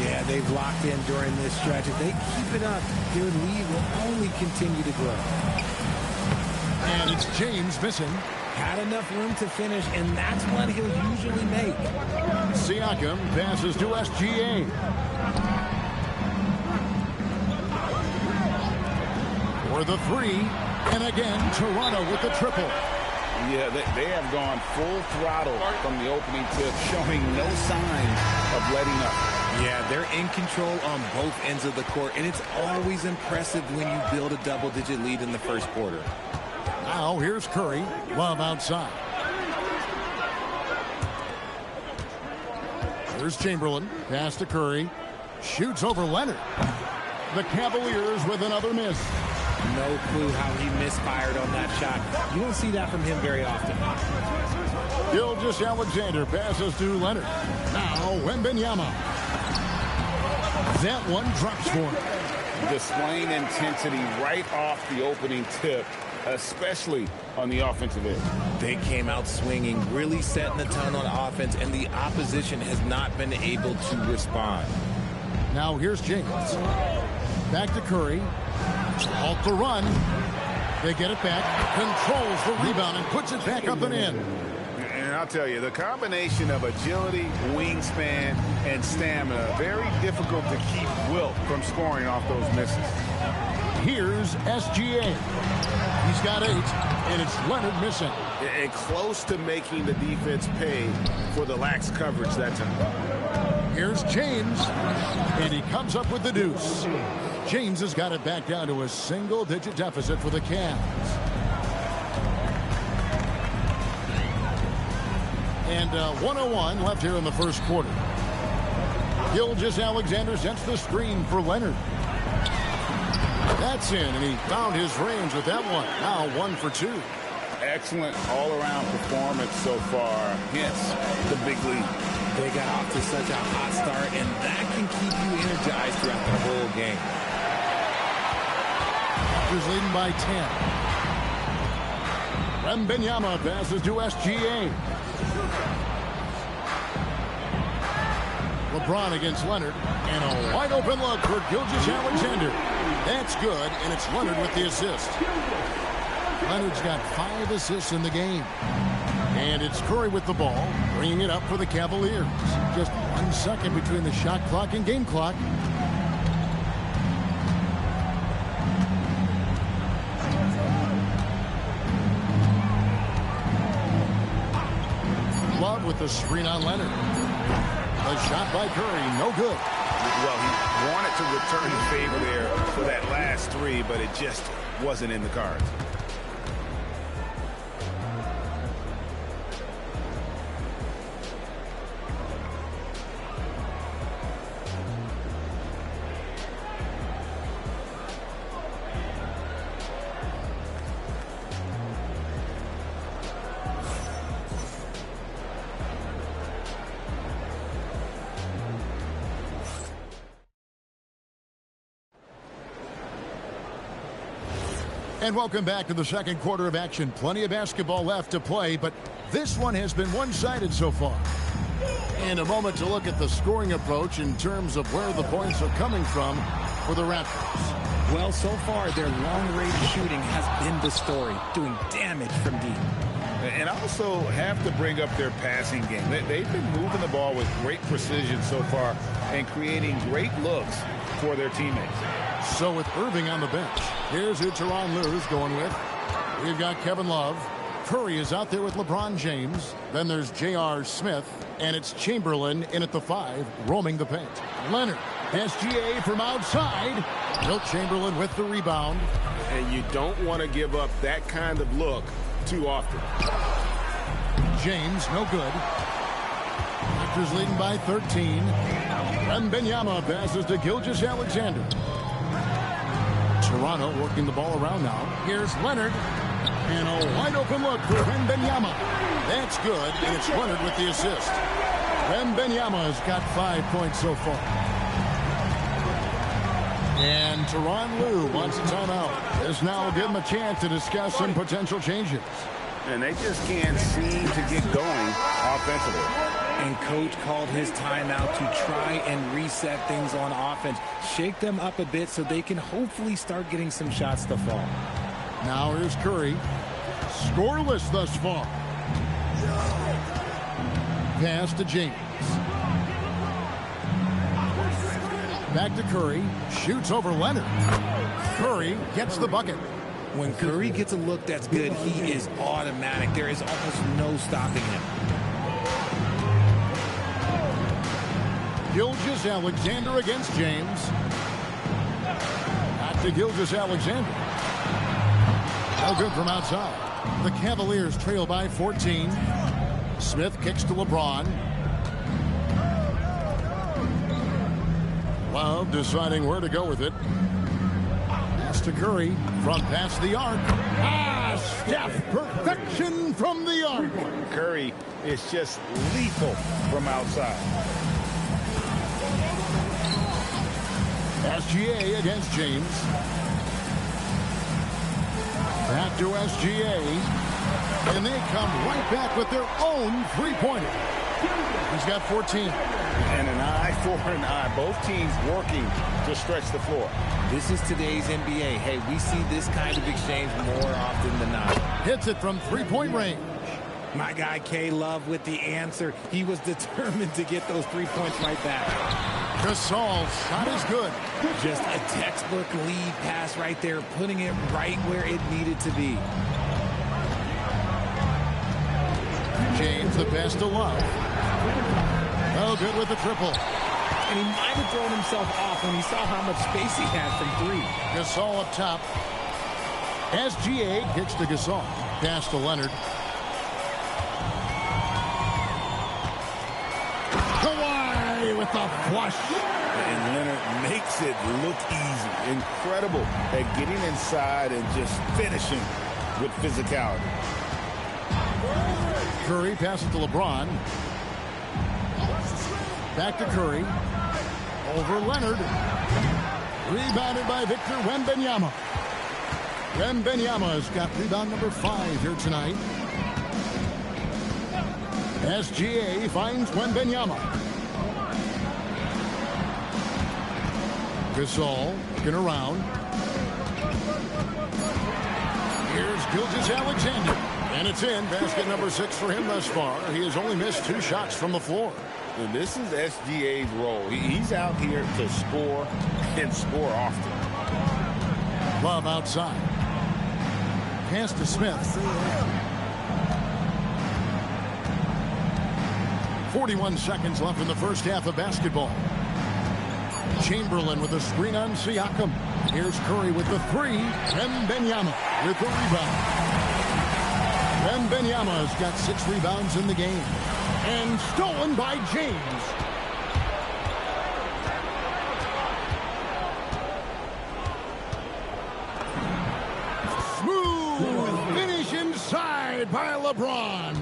Yeah, they've locked in during this stretch. If they keep it up, their lead will only continue to grow. And it's James missing. Had enough room to finish, and that's what he'll usually make. Siakam passes to SGA. For the three. And again, Toronto with the triple. Yeah, they have gone full throttle from the opening tip, showing no signs of letting up. Yeah, they're in control on both ends of the court, and it's always impressive when you build a double-digit lead in the first quarter. Now here's Curry. Love outside. Here's Chamberlain. Pass to Curry. Shoots over Leonard. The Cavaliers with another miss. No clue how he misfired on that shot. You don't see that from him very often. Gilgeous-Alexander passes to Leonard. Now Wembanyama. That one drops for him. Displaying intensity right off the opening tip, especially on the offensive end. They came out swinging, really setting the tone on offense, and the opposition has not been able to respond. Now here's James. Back to Curry. Off the run. They get it back. Controls the rebound and puts it back up and in. And I'll tell you, the combination of agility, wingspan, and stamina, very difficult to keep Wilt from scoring off those misses. Here's SGA. He's got 8, and it's Leonard missing. And close to making the defense pay for the lax coverage that time. Here's James, and he comes up with the deuce. James has got it back down to a single-digit deficit for the Cavs. And 1:01 left here in the first quarter. Gilgeous-Alexander sets the screen for Leonard. That's in, and he found his range with that one. Now 1 for 2. Excellent all-around performance so far. Hence the big lead. They got off to such a hot start, and that can keep you energized throughout the whole game. Raptors leading by 10. Wembanyama passes to SGA. LeBron against Leonard, and a wide open look for Gilgeous-Alexander. That's good, and it's Leonard with the assist. Leonard's got 5 assists in the game. And it's Curry with the ball, bringing it up for the Cavaliers. Just 1 second between the shot clock and game clock. Love with the screen on Leonard. A shot by Curry, no good. Well, he wanted to return the favor there for that last 3, but it just wasn't in the cards. And welcome back to the second quarter of action. Plenty of basketball left to play, but this one has been one-sided so far. And a moment to look at the scoring approach in terms of where the points are coming from for the Raptors. Well, so far, their long-range shooting has been the story, doing damage from deep. And also have to bring up their passing game. They've been moving the ball with great precision so far and creating great looks for their teammates. So with Irving on the bench, here's who Tyronn Lue's going with. We've got Kevin Love. Curry is out there with LeBron James. Then there's J.R. Smith. And it's Chamberlain in at the 5, roaming the paint. Leonard, SGA from outside. Wilt Chamberlain with the rebound. And you don't want to give up that kind of look too often. James, no good. Raptors leading by 13. Wembanyama passes to Gilgeous-Alexander. Toronto working the ball around now. Here's Leonard. And a wide open look for Wembanyama. That's good, and it's Leonard with the assist. Wembanyama has got 5 points so far. And Tyronn Lue wants a timeout. This now will give him a chance to discuss some potential changes. And they just can't seem to get going offensively. And coach called his timeout to try and reset things on offense. Shake them up a bit so they can hopefully start getting some shots to fall. Now here's Curry. Scoreless thus far. Pass to James. Back to Curry. Shoots over Leonard. Curry gets the bucket. When Curry gets a look that's good, he is automatic. There is almost no stopping him. Gilgeous-Alexander against James. Back to Gilgeous-Alexander. No good from outside. The Cavaliers trail by 14. Smith kicks to LeBron. Love deciding where to go with it. Pass to Curry from past the arc. Steph, perfection from the arc. Curry is just lethal from outside. SGA against James. Back to SGA. And they come right back with their own three-pointer. He's got 14. And an eye for an eye. Both teams working to stretch the floor. This is today's NBA. Hey, we see this kind of exchange more often than not. Hits it from three-point range. My guy K-Love with the answer. He was determined to get those 3 points right back. Gasol's shot is good. Just a textbook lead pass right there, putting it right where it needed to be. James, the pass to Love. Oh, good with the triple. And he might have thrown himself off when he saw how much space he had from three. Gasol up top. SGA kicks to Gasol. Pass to Leonard. Kawhi with the flush. And Leonard makes it look easy. Incredible at getting inside and just finishing with physicality. Curry passes to LeBron. Back to Curry. Over Leonard. Rebounded by Victor Wembanyama. Wembanyama's got rebound number 5 here tonight. SGA finds Wembanyama. Gasol looking around. Here's Gilgeous-Alexander. And it's in. Basket number 6 for him thus far. He has only missed 2 shots from the floor. And this is SGA's role. He's out here to score and score often. Love outside. Pass to Smith. 41 seconds left in the first half of basketball. Chamberlain with a screen on Siakam. Here's Curry with the 3. Wembanyama with the rebound. Wembanyama's got 6 rebounds in the game. And stolen by James. Smooth finish inside by LeBron.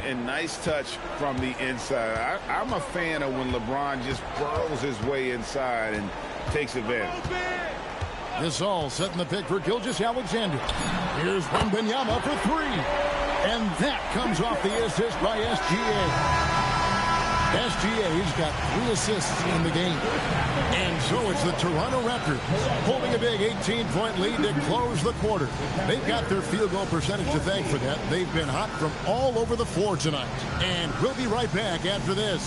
And nice touch from the inside. I'm a fan of when LeBron just burrows his way inside and takes advantage. Gasol setting the pick for Gilgeous-Alexander. Here's Wembanyama for three. And that comes off the assist by SGA. SGA's got 3 assists in the game. And so it's the Toronto Raptors holding a big 18-point lead to close the quarter. They've got their field goal percentage to thank for that. They've been hot from all over the floor tonight. And we'll be right back after this.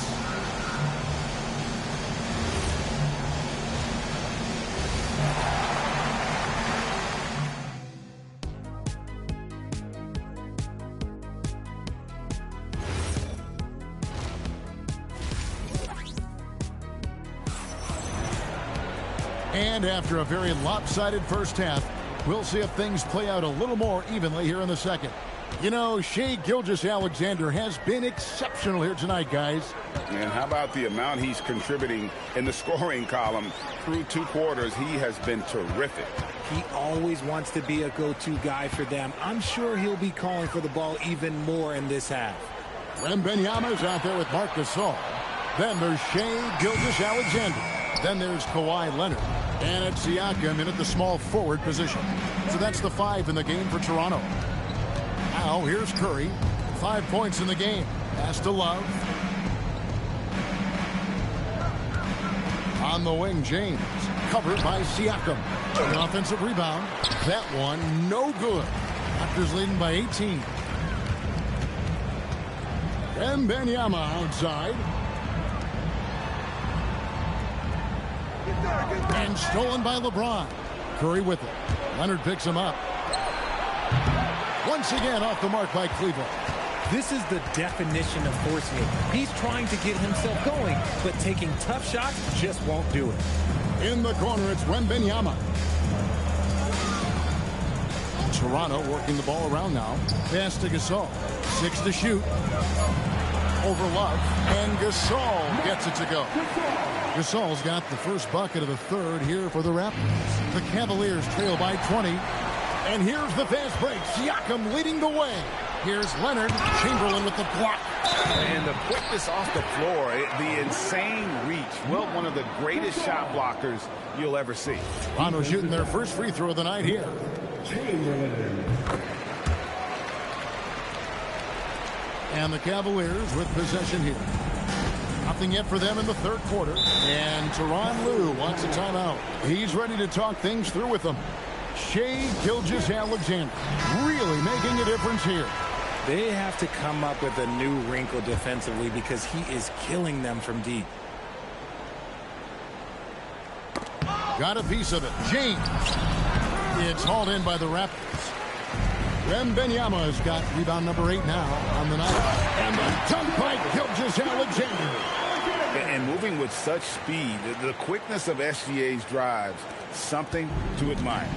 And after a very lopsided first half, we'll see if things play out a little more evenly here in the second. You know, Shai Gilgeous-Alexander has been exceptional here tonight, guys. And how about the amount he's contributing in the scoring column through 2 quarters? He has been terrific. He always wants to be a go-to guy for them. I'm sure he'll be calling for the ball even more in this half. Wembanyama's out there with Marc Gasol. Then there's Shai Gilgeous-Alexander. Then there's Kawhi Leonard. And it's Siakam in at the small forward position. So that's the 5 in the game for Toronto. Now here's Curry. 5 points in the game. Pass to Love. On the wing, James. Covered by Siakam. An offensive rebound. That one no good. Raptors leading by 18. Wembanyama outside. And stolen by LeBron. Curry with it. Leonard picks him up. Once again off the mark by Cleveland. This is the definition of forcing it. He's trying to get himself going, but taking tough shots just won't do it. In the corner, it's Wembanyama. Toronto working the ball around now. Pass to Gasol. 6 to shoot. Over Love. And Gasol gets it to go. Gasol's got the first bucket of the third here for the Raptors. The Cavaliers trail by 20. And here's the fast break. Siakam leading the way. Here's Leonard. Chamberlain with the block. And the quickness off the floor, the insane reach. Well, one of the greatest shot blockers you'll ever see. Toronto shooting their first free throw of the night here. And the Cavaliers with possession here. Nothing yet for them in the third quarter. And Tyronn Lue wants a timeout. He's ready to talk things through with them. Shai Gilgeous-Alexander really making a difference here. They have to come up with a new wrinkle defensively because he is killing them from deep. Got a piece of it. James. It's hauled in by the Raptors. Wembanyama's got rebound number 8 now on the night. And the dunk by Gilgeous-Alexander. And moving with such speed, the quickness of SGA's drives, something to admire.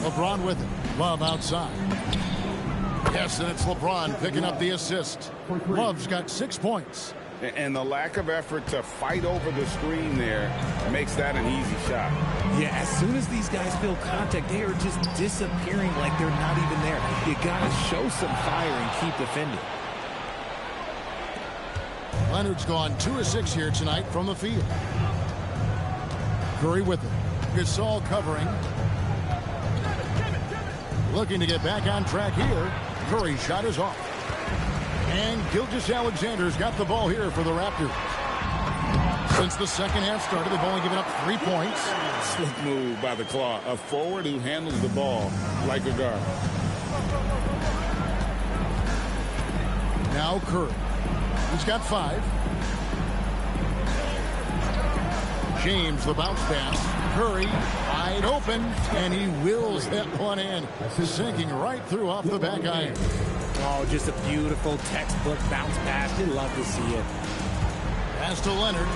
LeBron with it. Love outside. Yes, and it's LeBron picking up the assist. Love's got 6 points. And the lack of effort to fight over the screen there makes that an easy shot. Yeah, as soon as these guys feel contact, they are just disappearing like they're not even there. You got to show some fire and keep defending. Leonard's gone 2 of 6 here tonight from the field. Curry with it. Gasol covering. Looking to get back on track here. Curry's shot is off. And Gilgeous-Alexander's got the ball here for the Raptors. Since the second half started, they've only given up 3 points. Slick move by the Claw. A forward who handles the ball like a guard. Now Curry. He's got 5. James, the bounce pass. Curry, wide open, and he wills that one in. Sinking right through off the back iron. Oh, just a beautiful textbook bounce pass. You love to see it. Pass to Leonard.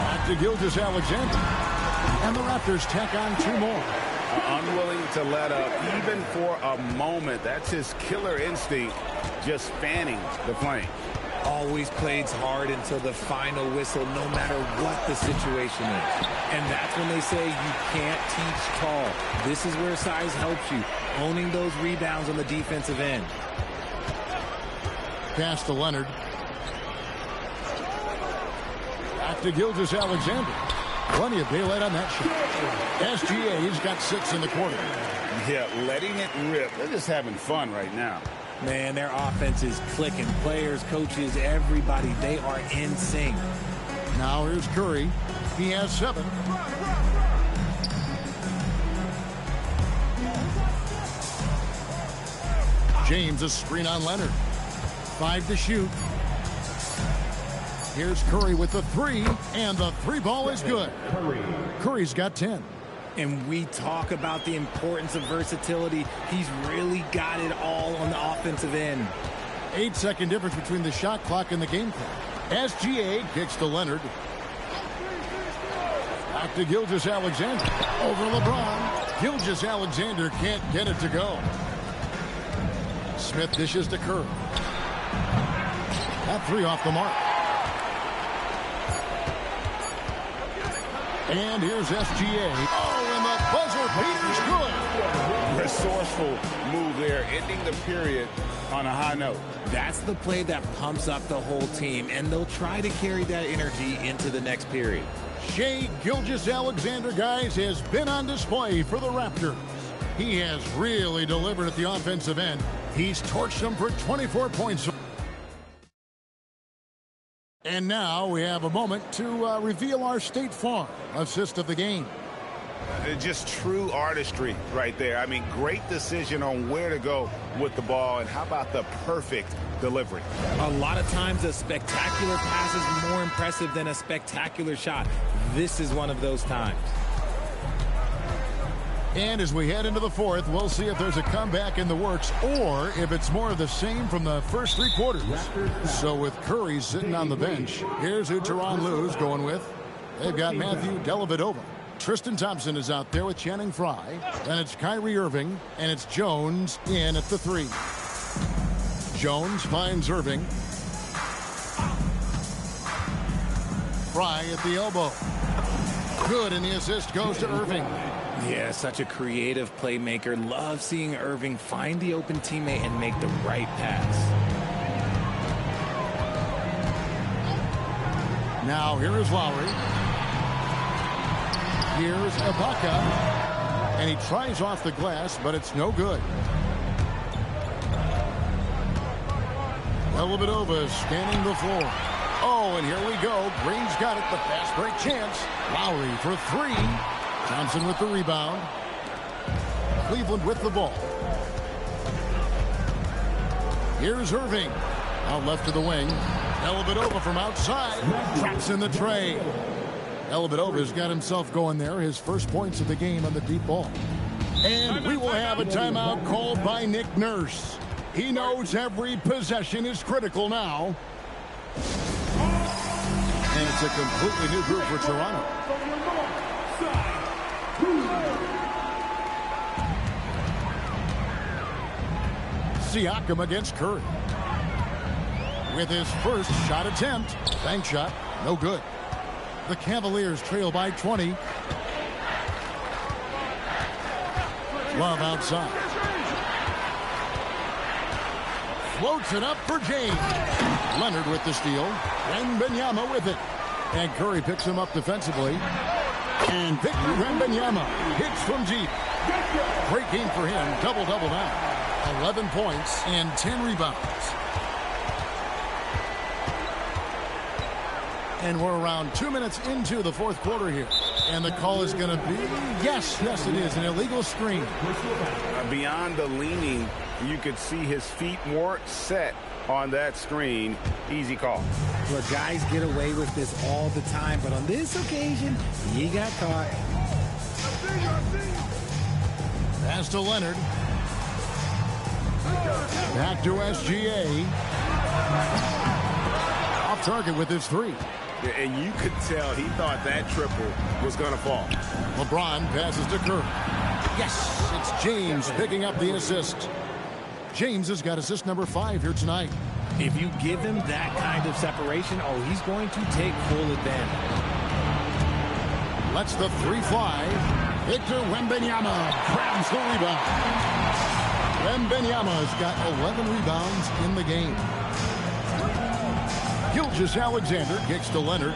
Back to Gilgeous-Alexander. And the Raptors tack on 2 more. Unwilling to let up even for a moment. That's his killer instinct, just fanning the flame. Always plays hard until the final whistle, no matter what the situation is. And that's when they say you can't teach tall. This is where size helps you, owning those rebounds on the defensive end. Pass to Leonard. Back to Gilgeous-Alexander. Plenty of daylight on that shot. SGA's got 6 in the quarter. Yeah, letting it rip. They're just having fun right now. Man, their offense is clicking. Players, coaches, everybody, they are in sync. Now here's Curry. He has 7. James, a screen on Leonard. 5 to shoot. Here's Curry with the 3, and the 3 ball is good. Curry's got 10. And we talk about the importance of versatility. He's really got it all on the offensive end. 8-second difference between the shot clock and the game clock. SGA kicks to Leonard. Back to Gilgeous-Alexander. Over LeBron. Gilgeous-Alexander can't get it to go. Smith dishes to Curry. That 3 off the mark. And here's SGA. Oh, and the buzzer beater's good. Resourceful move there, ending the period on a high note. That's the play that pumps up the whole team, and they'll try to carry that energy into the next period. Shai Gilgeous-Alexander, guys, has been on display for the Raptors. He has really delivered at the offensive end. He's torched them for 24 points. And now we have a moment to reveal our State Farm assist of the game. Just true artistry right there. I mean, great decision on where to go with the ball, and how about the perfect delivery? A lot of times a spectacular pass is more impressive than a spectacular shot. This is one of those times. And as we head into the 4th, we'll see if there's a comeback in the works or if it's more of the same from the first 3 quarters. So with Curry sitting on the bench, here's who Tyronn Lue's going with. They've got Matthew Dellavedova. Tristan Thompson is out there with Channing Frye. Then it's Kyrie Irving, and it's Jones in at the 3. Jones finds Irving. Frye at the elbow. Good, and the assist goes to Irving. Yeah, such a creative playmaker. Love seeing Irving find the open teammate and make the right pass. Now here is Lowry. Here's Ibaka. And he tries off the glass, but it's no good. Dellavedova scanning the floor. Oh, and here we go. Green's got it. The fast break chance. Lowry for 3. Thompson with the rebound. Cleveland with the ball. Here's Irving. Out left to the wing. Dellavedova from outside. Traps in the tray. Dellavedova's got himself going there. His first points of the game on the deep ball. And we will have a timeout called by Nick Nurse. He knows every possession is critical now. And it's a completely new group for Toronto. Siakam against Curry. With his first shot attempt. Bank shot. No good. The Cavaliers trail by 20. Love outside. Floats it up for James. Leonard with the steal. Wembanyama with it. And Curry picks him up defensively. And Victor Wembanyama hits from deep. Great game for him. Double-double now. 11 points and 10 rebounds. And we're around 2 minutes into the 4th quarter here. And the call is going to be, yes, it is, an illegal screen. Beyond the leaning, you could see his feet more set on that screen. Easy call. Look, guys get away with this all the time, but on this occasion, he got caught. Pass to Leonard. Back to SGA. Off target with his 3. And you could tell he thought that triple was going to fall. LeBron passes to Curry. Yes, it's James picking up the assist. James has got assist number 5 here tonight. If you give him that kind of separation, oh, he's going to take full advantage. Lets the 3 fly. Victor Wembanyama grabs the rebound. Wembanyama's got 11 rebounds in the game. Gilgeous-Alexander kicks to Leonard.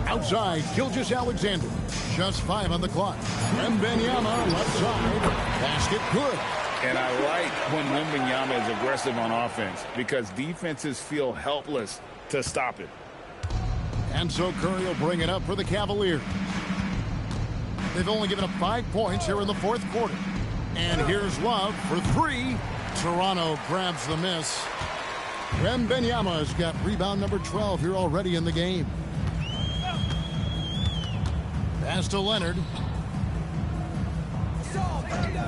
Outside, Gilgeous-Alexander. Just 5 on the clock. Wembanyama left side. Basket good. And I like when Wembanyama is aggressive on offense because defenses feel helpless to stop it. And so Curry will bring it up for the Cavaliers. They've only given up 5 points here in the fourth quarter. And here's Love for 3. Toronto grabs the miss. Wembanyama's got rebound number 12 here already in the game. Pass to Leonard.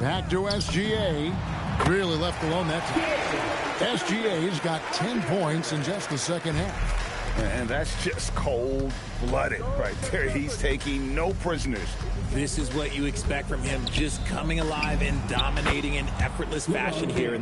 Back to SGA. Really left alone that time. SGA's got 10 points in just the second half. And that's just cold-blooded right there. He's taking no prisoners. This is what you expect from him, just coming alive and dominating in effortless fashion here.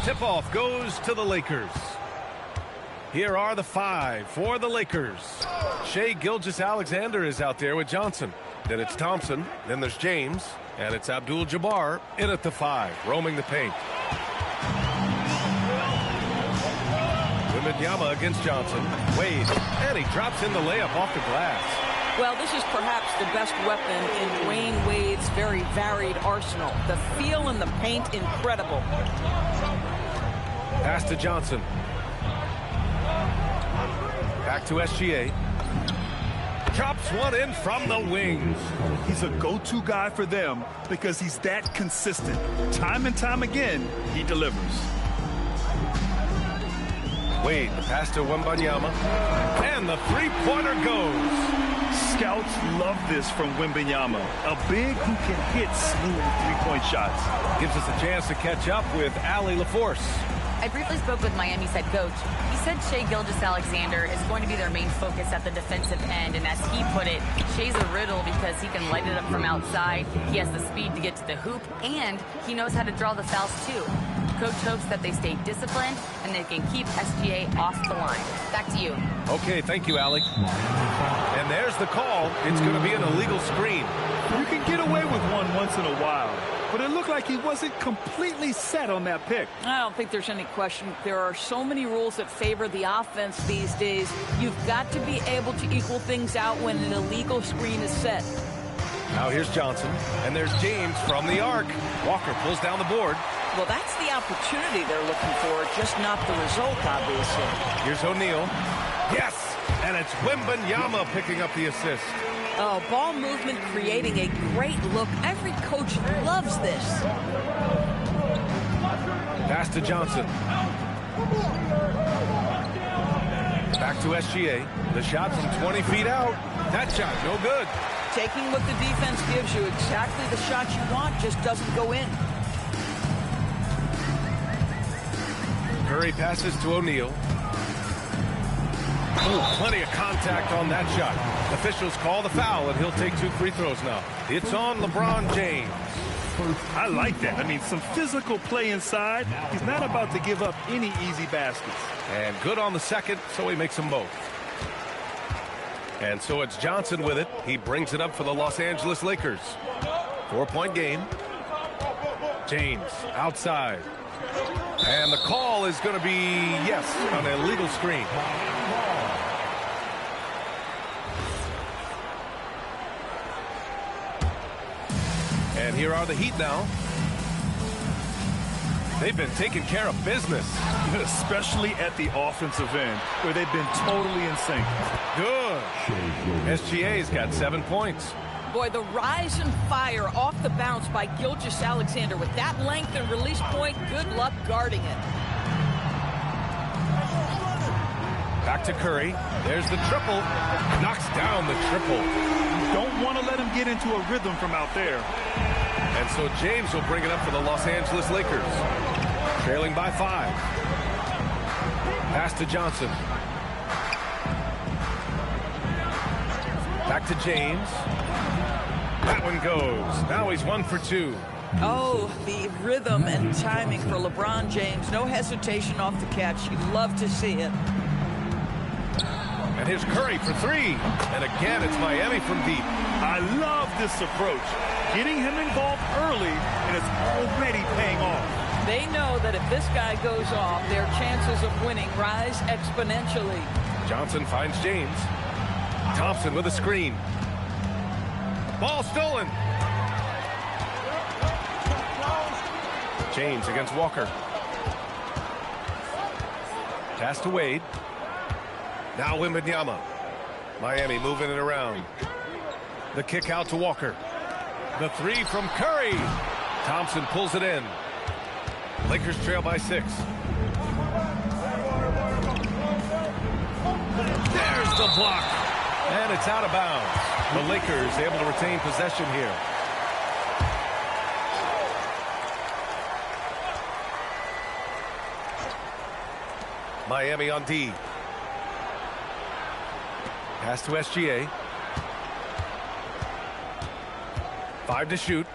tip-off goes to the Lakers. Here are the 5 for the Lakers. Shai Gilgeous-Alexander is out there with Johnson. Then it's Thompson. Then there's James. And it's Abdul-Jabbar in at the 5, roaming the paint. Wembanyama against Johnson. Wade. And he drops in the layup off the glass. Well, this is perhaps the best weapon in Dwayne Wade's very varied arsenal. The feel in the paint, incredible. Pass to Johnson. Back to SGA. Drops one in from the wing. He's a go-to guy for them because he's that consistent. Time and time again, he delivers. Wade, pass to Wembanyama. And the three-pointer goes. Scouts love this from Wembanyama. A big who can hit smooth three-point shots. Gives us a chance to catch up with Allie LaForce. I briefly spoke with Miami's head coach. He said Shai Gilgeous-Alexander is going to be their main focus at the defensive end. And as he put it, Shai's a riddle because he can light it up from outside. He has the speed to get to the hoop, and he knows how to draw the fouls too. Coach hopes that they stay disciplined and they can keep SGA off the line. Back to you. Okay, thank you, Allie. And there's the call. It's going to be an illegal screen. You can get away with one once in a while, but it looked like he wasn't completely set on that pick. I don't think there's any question. There are so many rules that favor the offense these days. You've got to be able to equal things out when an illegal screen is set. Now here's Johnson, and there's James from the arc. Walker pulls down the board. Well, that's the opportunity they're looking for, just not the result, obviously. Here's O'Neal. Yes! And it's Wembanyama picking up the assist. Oh, ball movement creating a great look. Every coach loves this. Pass to Johnson. Back to SGA. The shot from 20 feet out. That shot, no good. Taking what the defense gives you, exactly the shot you want, just doesn't go in. Curry passes to O'Neal. Oh, plenty of contact on that shot. Officials call the foul, and he'll take 2 free throws now. It's on LeBron James. I like that. I mean, some physical play inside. He's not about to give up any easy baskets. And good on the second, so he makes them both. And so it's Johnson with it. He brings it up for the Los Angeles Lakers. 4-point game. James outside. And the call is going to be, yes, on an illegal screen. And here are the Heat now. They've been taking care of business. Especially at the offensive end, where they've been totally in sync. Good. SGA's got 7 points. Boy, the rise and fire off the bounce by Gilgeous-Alexander. With that length and release point, good luck guarding it. Back to Curry. There's the triple. Knocks down the triple. You don't want to let him get into a rhythm from out there. And so James will bring it up for the Los Angeles Lakers. Trailing by 5. Pass to Johnson. Back to James. That one goes. Now he's 1 for 2. Oh, the rhythm and timing for LeBron James. No hesitation off the catch. You'd love to see it. And here's Curry for 3. And again, it's Miami from deep. I love this approach. Getting him involved early, and it's already paying off. They know that if this guy goes off, their chances of winning rise exponentially. Johnson finds James. Thompson with a screen. Ball stolen. James against Walker. Pass to Wade. Now Wembanyama. Miami moving it around. The kick out to Walker. The 3 from Curry. Thompson pulls it in. Lakers trail by 6. There's the block. And it's out of bounds. The Lakers able to retain possession here. Miami on D. Pass to SGA. 5 to shoot.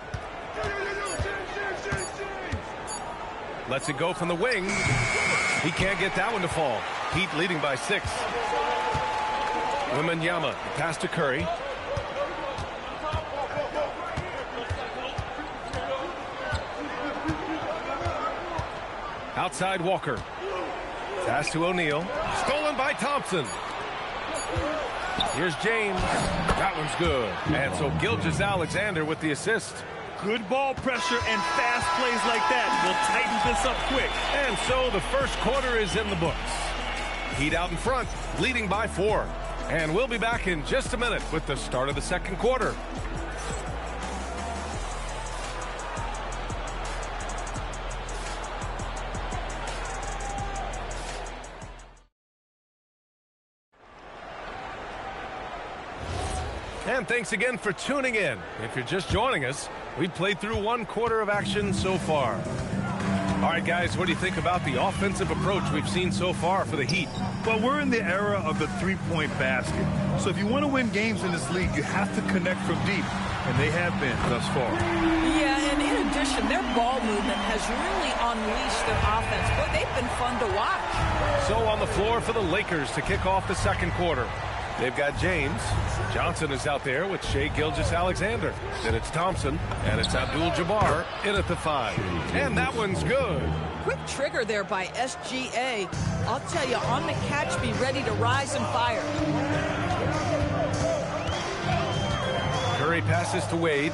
Lets it go from the wing. He can't get that one to fall. Heat leading by 6. Wembanyama, pass to Curry. Outside Walker. Pass to O'Neal. Stolen by Thompson. Here's James. That one's good. And so Gilgeous-Alexander with the assist. Good ball pressure and fast plays like that will tighten this up quick. And so the first quarter is in the books. Heat out in front, leading by 4. And we'll be back in just a minute with the start of the second quarter. And thanks again for tuning in. If you're just joining us, we've played through one quarter of action so far. All right, guys, what do you think about the offensive approach we've seen so far for the Heat? Well, we're in the era of the three-point basket. So if you want to win games in this league, you have to connect from deep. And they have been thus far. Yeah, and in addition, their ball movement has really unleashed their offense. Boy, they've been fun to watch. So on the floor for the Lakers to kick off the second quarter. They've got James. Johnson is out there with Shai Gilgeous-Alexander. Then it's Thompson, and it's Abdul-Jabbar in at the 5. And that one's good. Quick trigger there by SGA. I'll tell you, on the catch, be ready to rise and fire. Curry passes to Wade.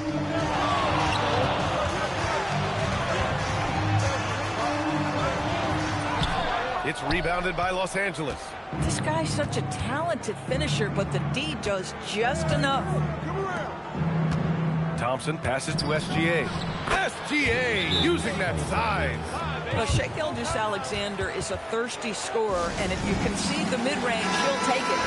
It's rebounded by Los Angeles. This guy's such a talented finisher, but the D does just enough. Thompson passes to SGA. SGA using that size. Well, Shai Gilgeous-Alexander is a thirsty scorer, and if you concede the mid-range, he'll take it.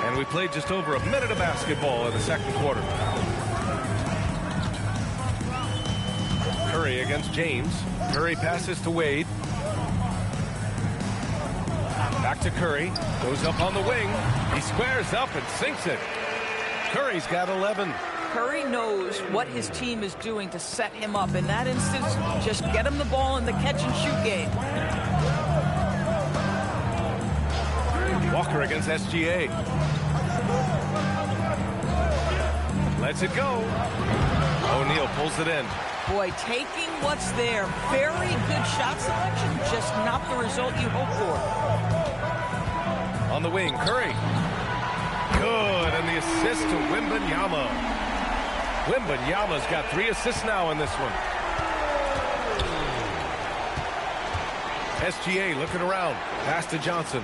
And we played just over a minute of basketball in the second quarter. Curry against James. Curry passes to Wade. Back to Curry. Goes up on the wing. He squares up and sinks it. Curry's got 11. Curry knows what his team is doing to set him up. In that instance, just get him the ball in the catch-and-shoot game. Walker against SGA. Lets it go. O'Neal pulls it in. Boy, taking what's there. Very good shot selection, just not the result you hope for. On the wing, Curry. Good, and the assist to Wembanyama. Wembanyama's got 3 assists now in this one. SGA looking around. Pass to Johnson.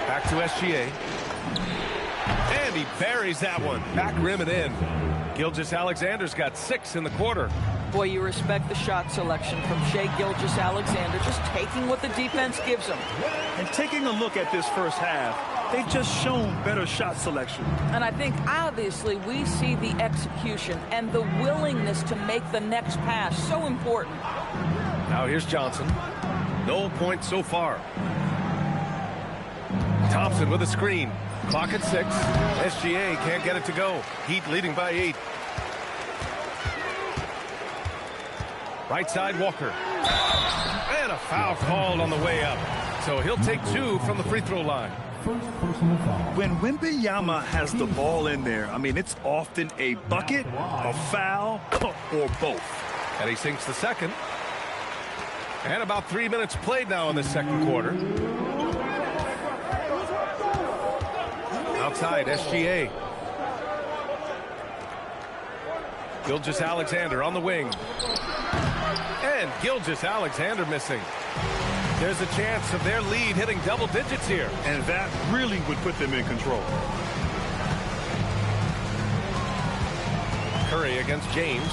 Back to SGA. And he buries that one. Back rim and in. Gilgeous-Alexander's got 6 in the quarter. Boy, you respect the shot selection from Shai Gilgeous-Alexander, just taking what the defense gives him. And taking a look at this first half, they've just shown better shot selection. And I think, obviously, we see the execution and the willingness to make the next pass so important. Now here's Johnson. No points so far. Thompson with a screen. Clock at 6. SGA can't get it to go. Heat leading by 8. Right side, Walker. And a foul called on the way up. So he'll take 2 from the free throw line. When Wembanyama has the ball in there, I mean, it's often a bucket, a foul, or both. And he sinks the second. And about 3 minutes played now in the second quarter. Outside, SGA. Gilgeous-Alexander on the wing. And Gilgeous-Alexander missing. There's a chance of their lead hitting double digits here. And that really would put them in control. Curry against James.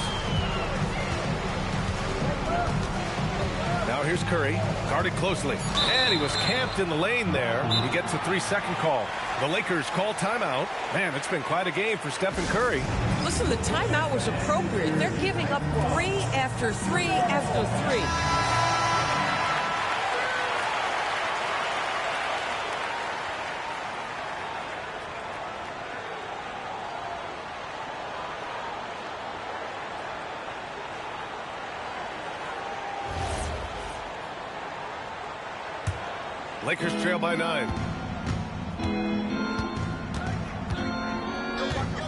Now here's Curry, guarded closely. And he was camped in the lane there. He gets a 3-second call. The Lakers call timeout. Man, it's been quite a game for Stephen Curry. Listen, the timeout was appropriate. They're giving up 3 after 3 after 3. Lakers trail by 9.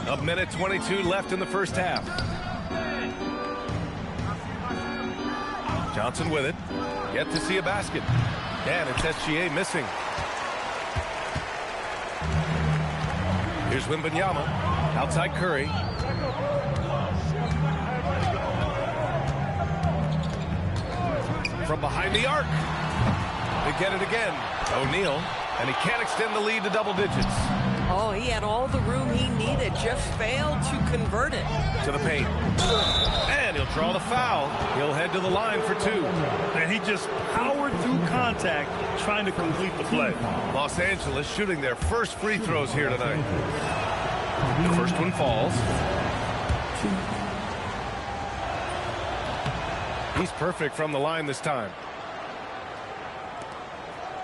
A minute 22 left in the first half. Johnson with it. Yet to see a basket. And it's SGA missing. Here's Wembanyama. Outside Curry. From behind the arc. They get it again. O'Neal. And he can't extend the lead to double digits. Oh, he had all the room he needed. Just failed to convert it. To the paint. And he'll draw the foul. He'll head to the line for 2. And he just powered through contact trying to complete the play. Los Angeles shooting their first free throws here tonight. The first one falls. He's perfect from the line this time.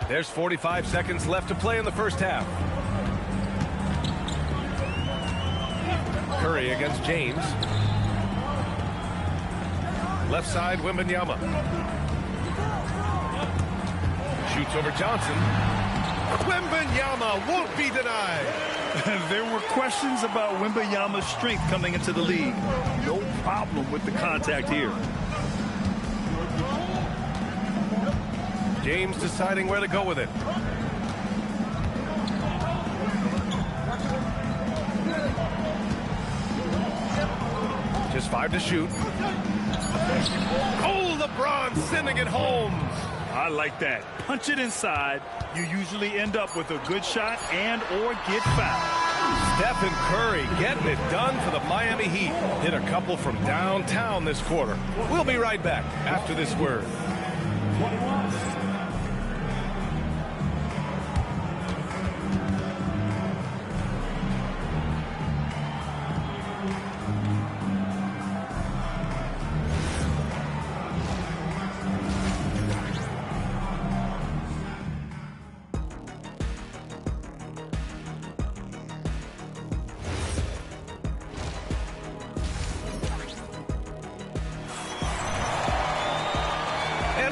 There's 45 seconds left to play in the first half. Curry against James. Left side, Wembanyama. Shoots over Johnson. Wembanyama won't be denied. There were questions about Wembanyama's strength coming into the league. No problem with the contact here. James deciding where to go with it. Just 5 to shoot. Oh, LeBron sending it home. I like that. Punch it inside. You usually end up with a good shot and or get fouled. Stephen Curry getting it done for the Miami Heat. Hit a couple from downtown this quarter. We'll be right back after this word.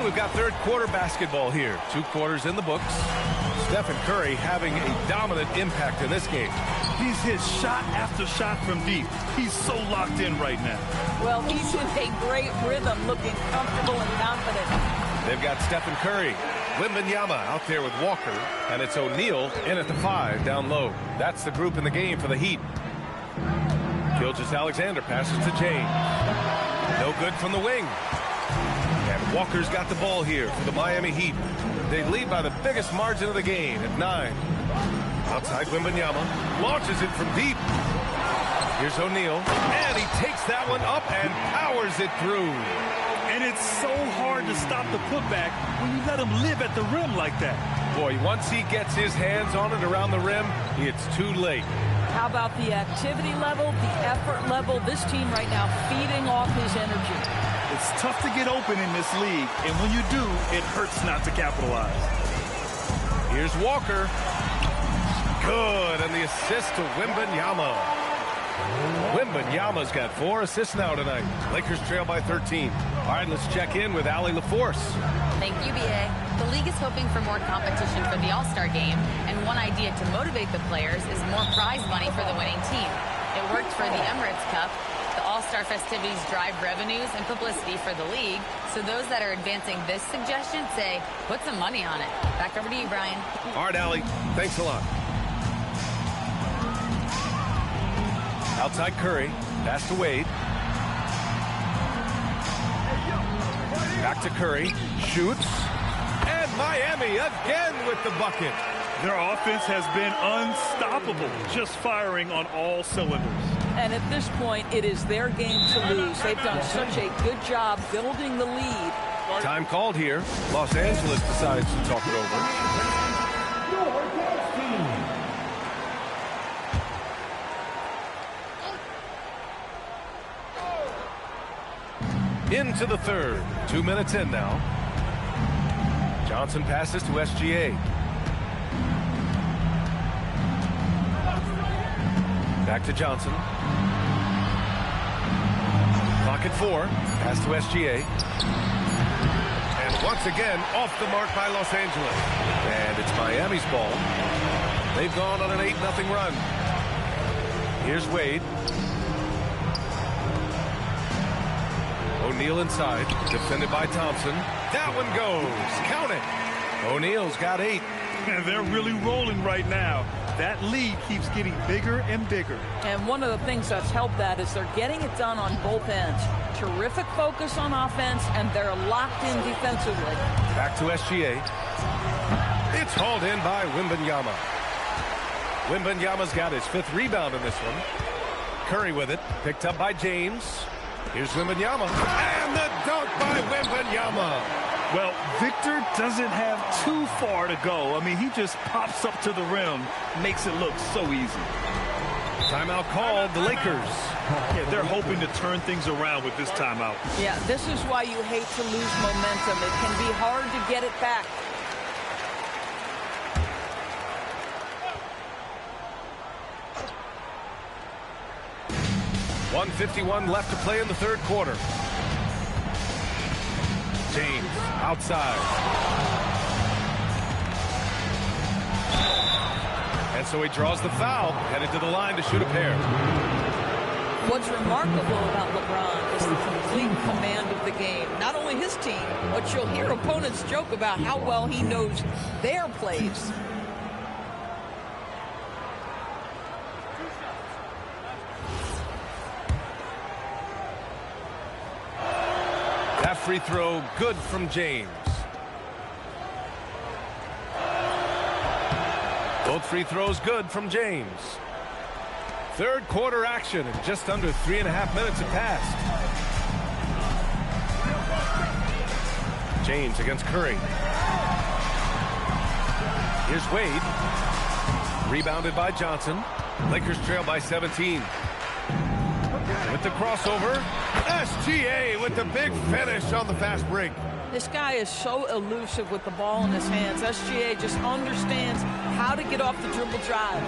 We've got third quarter basketball here. 2 quarters in the books. Stephen Curry having a dominant impact in this game. He's hit shot after shot from deep. He's so locked in right now. Well, he's in a great rhythm, looking comfortable and confident. They've got Stephen Curry. Wembanyama out there with Walker. And it's O'Neal in at the 5 down low. That's the group in the game for the Heat. Gilgeous-Alexander passes to James. No good from the wing. And Walker's got the ball here for the Miami Heat. They lead by the biggest margin of the game at 9. Outside Wembanyama. Launches it from deep. Here's O'Neal. And he takes that one up and powers it through. And it's so hard to stop the putback when you let him live at the rim like that. Boy, once he gets his hands on it around the rim, it's too late. How about the activity level, the effort level? This team right now feeding off his energy. It's tough to get open in this league, and when you do, it hurts not to capitalize. Here's Walker. Good, and the assist to Wembanyama. Wembanyama's got 4 assists now tonight. Lakers trail by 13. All right, let's check in with Allie LaForce. Thank you, B.A. The league is hoping for more competition for the All-Star game, and one idea to motivate the players is more prize money for the winning team. It worked for the Emirates Cup. The All-Star festivities drive revenues and publicity for the league, so those that are advancing this suggestion say, put some money on it. Back over to you, Brian. All right, Allie. Thanks a lot. Outside Curry. Pass to Wade. Back to Curry. Shoots. And Miami again with the bucket. Their offense has been unstoppable, just firing on all cylinders. And at this point, it is their game to lose. They've done such a good job building the lead. Time called here. Los Angeles decides to talk it over. Into the third. 2 minutes in now. Johnson passes to SGA. Back to Johnson. Clock at 4. Pass to SGA. And Once again, off the mark by Los Angeles. And it's Miami's ball. They've gone on an 8-0 run. Here's Wade. O'Neal inside, defended by Thompson. That one goes. Count it. O'Neal's got 8. And they're really rolling right now. That lead keeps getting bigger and bigger. And one of the things that's helped that is they're getting it done on both ends. Terrific focus on offense, and they're locked in defensively. Back to SGA. It's hauled in by Wembanyama. Wembanyama's got his 5th rebound in this one. Curry with it, picked up by James. Here's Wembanyama. And the dunk by Wembanyama. Well, Victor doesn't have too far to go. I mean, he just pops up to the rim, makes it look so easy. Timeout called, the Lakers. Yeah, they're hoping to turn things around with this timeout. Yeah, this is why you hate to lose momentum. It can be hard to get it back. .151 left to play in the 3rd quarter. James outside. And so he draws the foul, headed to the line to shoot a pair. What's remarkable about LeBron is the complete command of the game. Not only his team, but you'll hear opponents joke about how well he knows their plays. That free throw good from James. Both free throws good from James. 3rd quarter action, and just under 3.5 minutes have passed. James against Curry. Here's Wade. Rebounded by Johnson. Lakers trail by 17. With the crossover, SGA with the big finish on the fast break. This guy is so elusive with the ball in his hands. SGA just understands how to get off the dribble drive.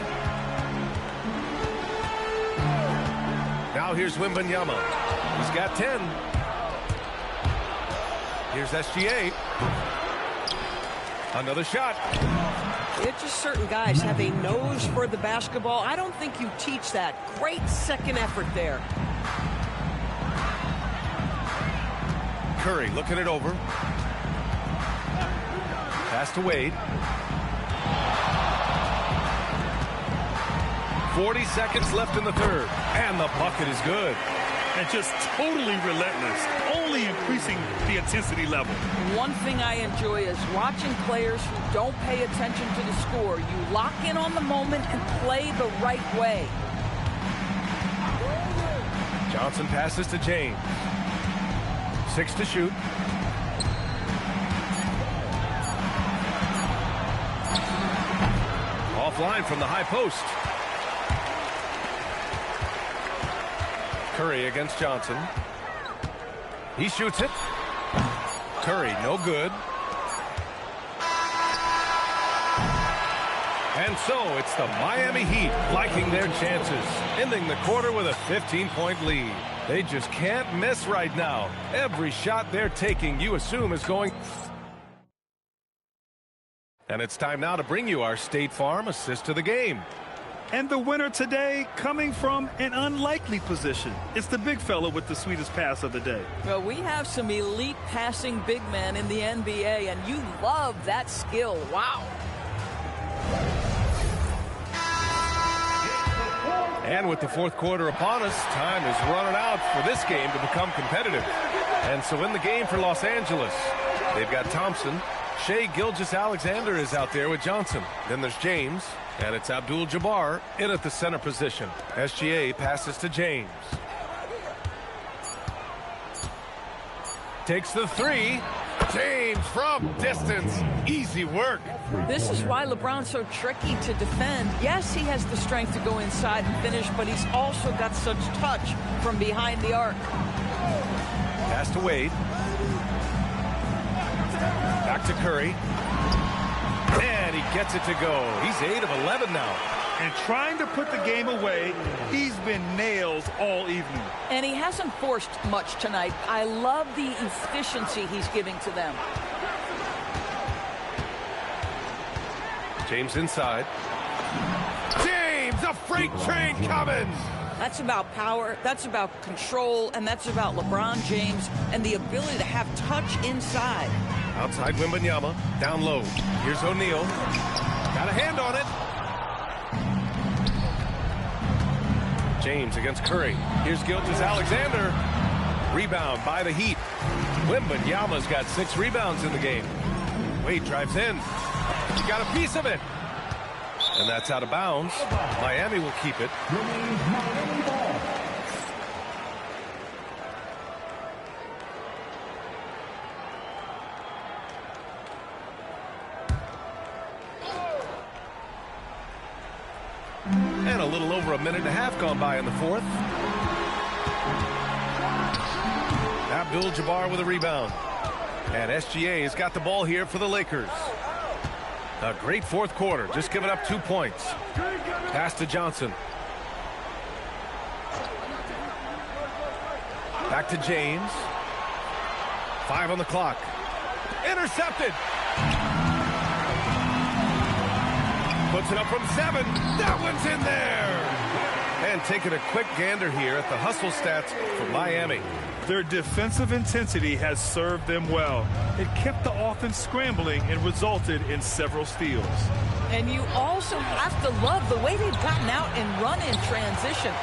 Now here's Wembanyama. He's got 10. Here's SGA. Another shot. It's just certain guys have a nose for the basketball. I don't think you teach that. Great second effort there. Curry looking it over. Pass to Wade. 40 seconds left in the 3rd. And the bucket is good. And just totally relentless, only increasing the intensity level. One thing I enjoy is watching players who don't pay attention to the score. You lock in on the moment and play the right way. Johnson passes to James. 6 to shoot. Offline from the high post. Curry against Johnson. He shoots it. Curry, no good. And so it's the Miami Heat liking their chances, ending the quarter with a 15-point lead. They just can't miss right now. Every shot they're taking, you assume, is going. And it's time now to bring you our State Farm assist of the game. And the winner today coming from an unlikely position. It's the big fella with the sweetest pass of the day. Well, we have some elite passing big men in the NBA, and you love that skill. Wow. And with the 4th quarter upon us, time is running out for this game to become competitive. And so in the game for Los Angeles, they've got Thompson. Shai Gilgeous-Alexander is out there with Johnson. Then there's James, and it's Abdul-Jabbar in at the center position. SGA passes to James. Takes the 3. James from distance. Easy work. This is why LeBron's so tricky to defend. Yes, he has the strength to go inside and finish, but he's also got such touch from behind the arc. Pass to Wade. Back to Curry. And he gets it to go. He's 8 of 11 now. And trying to put the game away, he's been nails all evening. And he hasn't forced much tonight. I love the efficiency he's giving to them. James inside. James, a freight train coming. That's about power, that's about control, and that's about LeBron James and the ability to have touch inside. Outside Wembanyama, down low. Here's O'Neal. Got a hand on it. James against Curry. Here's Gilgeous-Alexander. Rebound by the Heat. Wembanyama's got 6 rebounds in the game. Wade drives in. He got a piece of it. And that's out of bounds. Miami will keep it. And a little over a minute and a half gone by in the fourth. Abdul-Jabbar with a rebound. And SGA has got the ball here for the Lakers. A great fourth quarter, just giving up 2 points. Pass to Johnson. Back to James. 5 on the clock. Intercepted. Puts it up from 7. That one's in there. And taking a quick gander here at the hustle stats for Miami. Their defensive intensity has served them well. It kept the offense scrambling and resulted in several steals. And you also have to love the way they've gotten out and run in transition.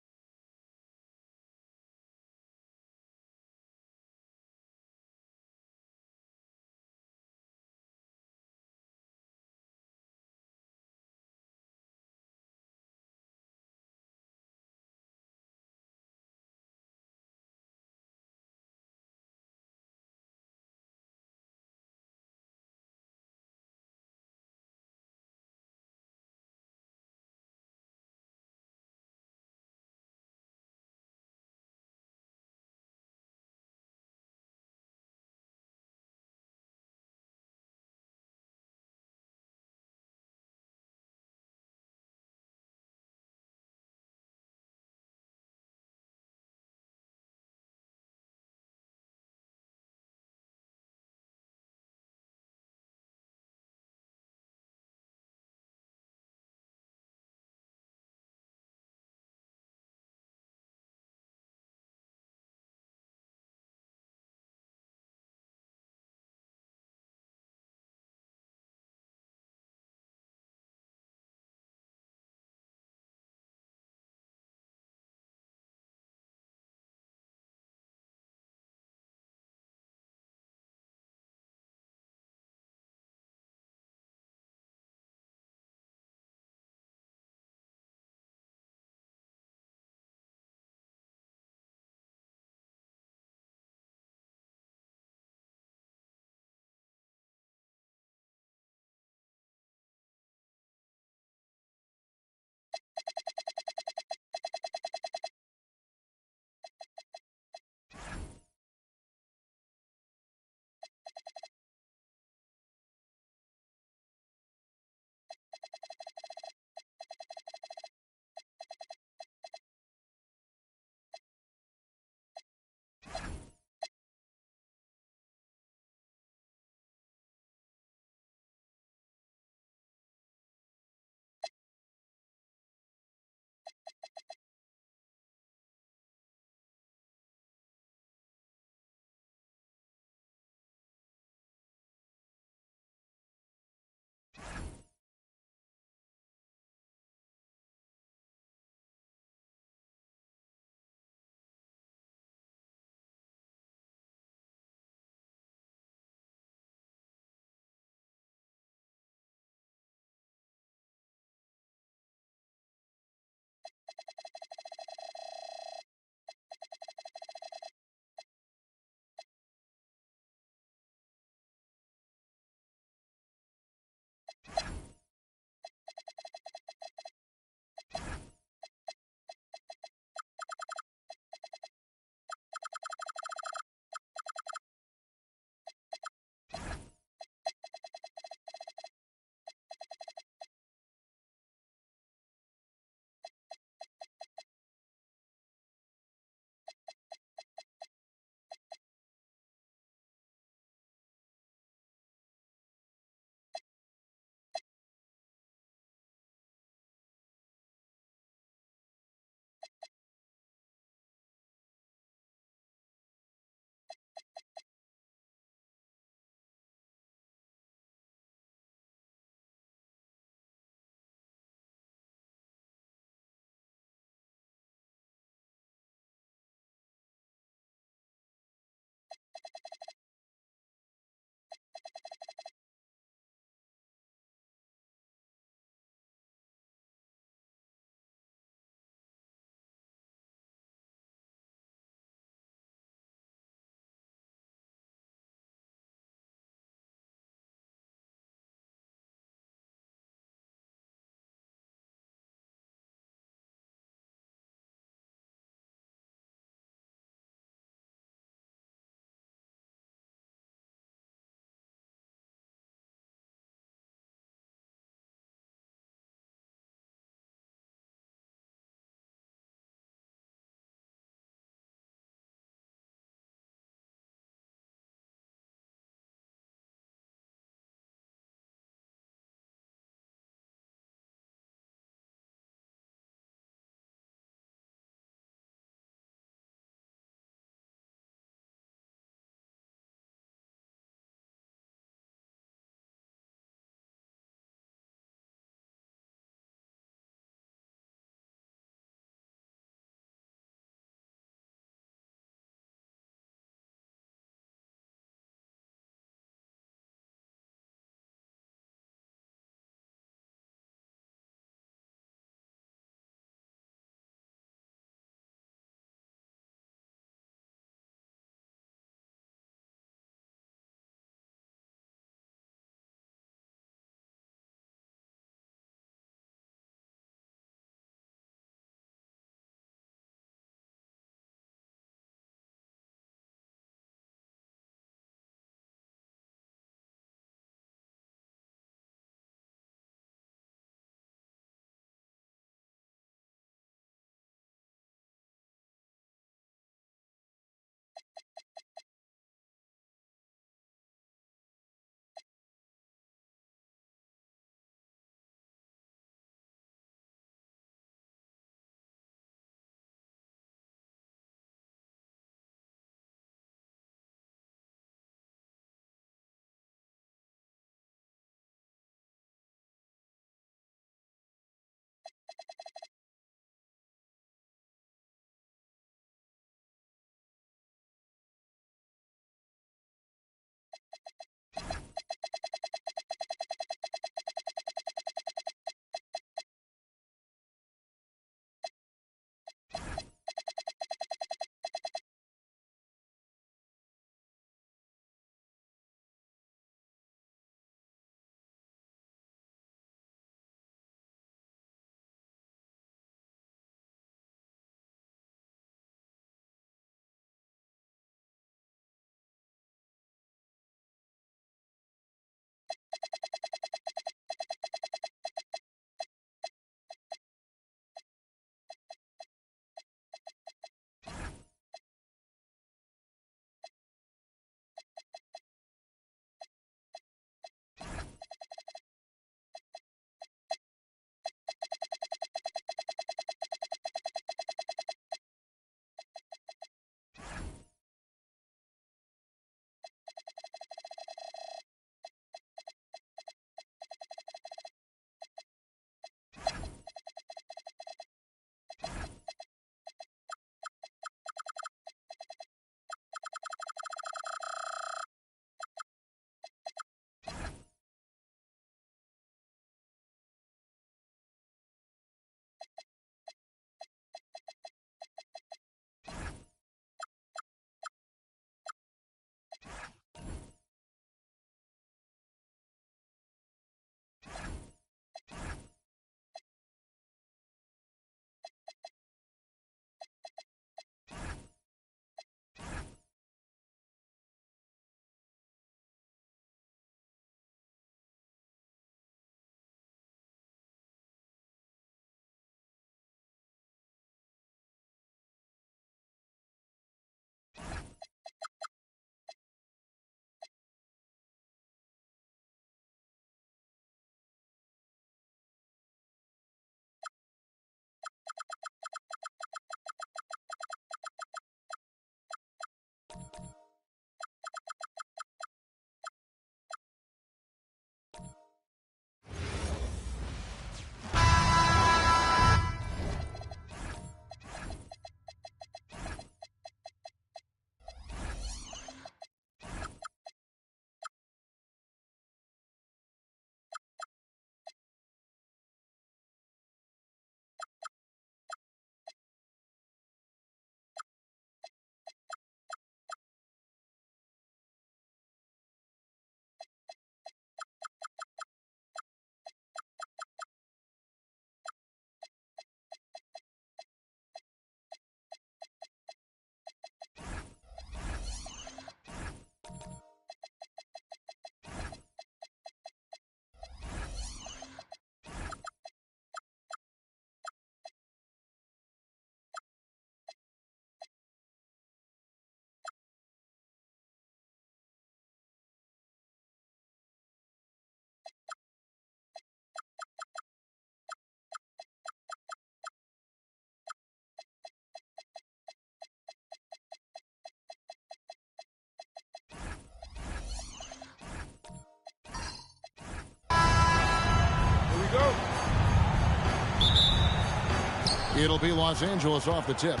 It'll be Los Angeles off the tip.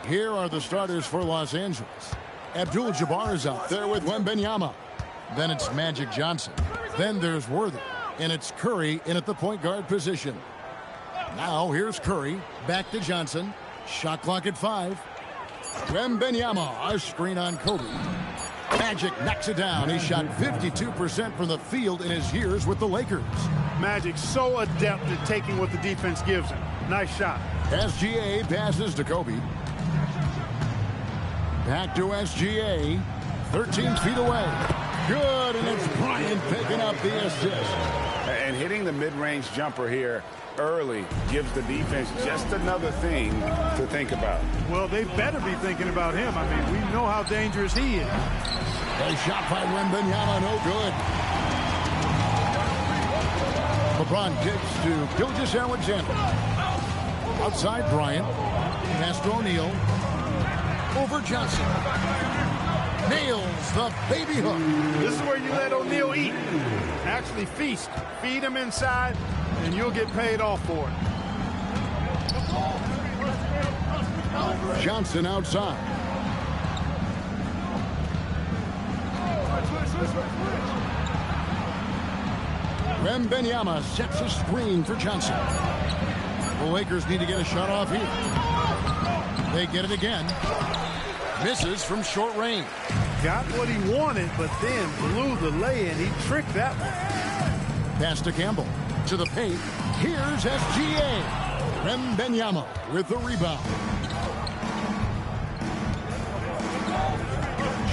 Here are the starters for Los Angeles. Abdul-Jabbar is out there with Wembanyama. Then it's Magic Johnson. Then there's Worthy. And it's Curry in at the point guard position. Now here's Curry. Back to Johnson. Shot clock at 5. Wembanyama, a screen on Kobe. Magic knocks it down. He shot 52% from the field in his years with the Lakers. Magic so adept at taking what the defense gives him. Nice shot. SGA passes to Kobe. Back to SGA. 13 feet away. Good, and it's Bryant picking up the assist. And hitting the mid-range jumper here early gives the defense just another thing to think about. Well, they better be thinking about him. I mean, we know how dangerous he is. A shot by Wembanyama, no good. LeBron kicks to Gilgeous-Alexander. Outside Bryant. Pass to O'Neal. Over Johnson. Nails the baby hook. This is where you let O'Neal eat. Actually feast. Feed him inside, and you'll get paid off for it. Johnson outside. Wembanyama sets a screen for Johnson. The Lakers need to get a shot off here. They get it again. Misses from short range. Got what he wanted, but then blew the lay-in. He tricked that one. Pass to Campbell. To the paint. Here's SGA. Wembanyama with the rebound.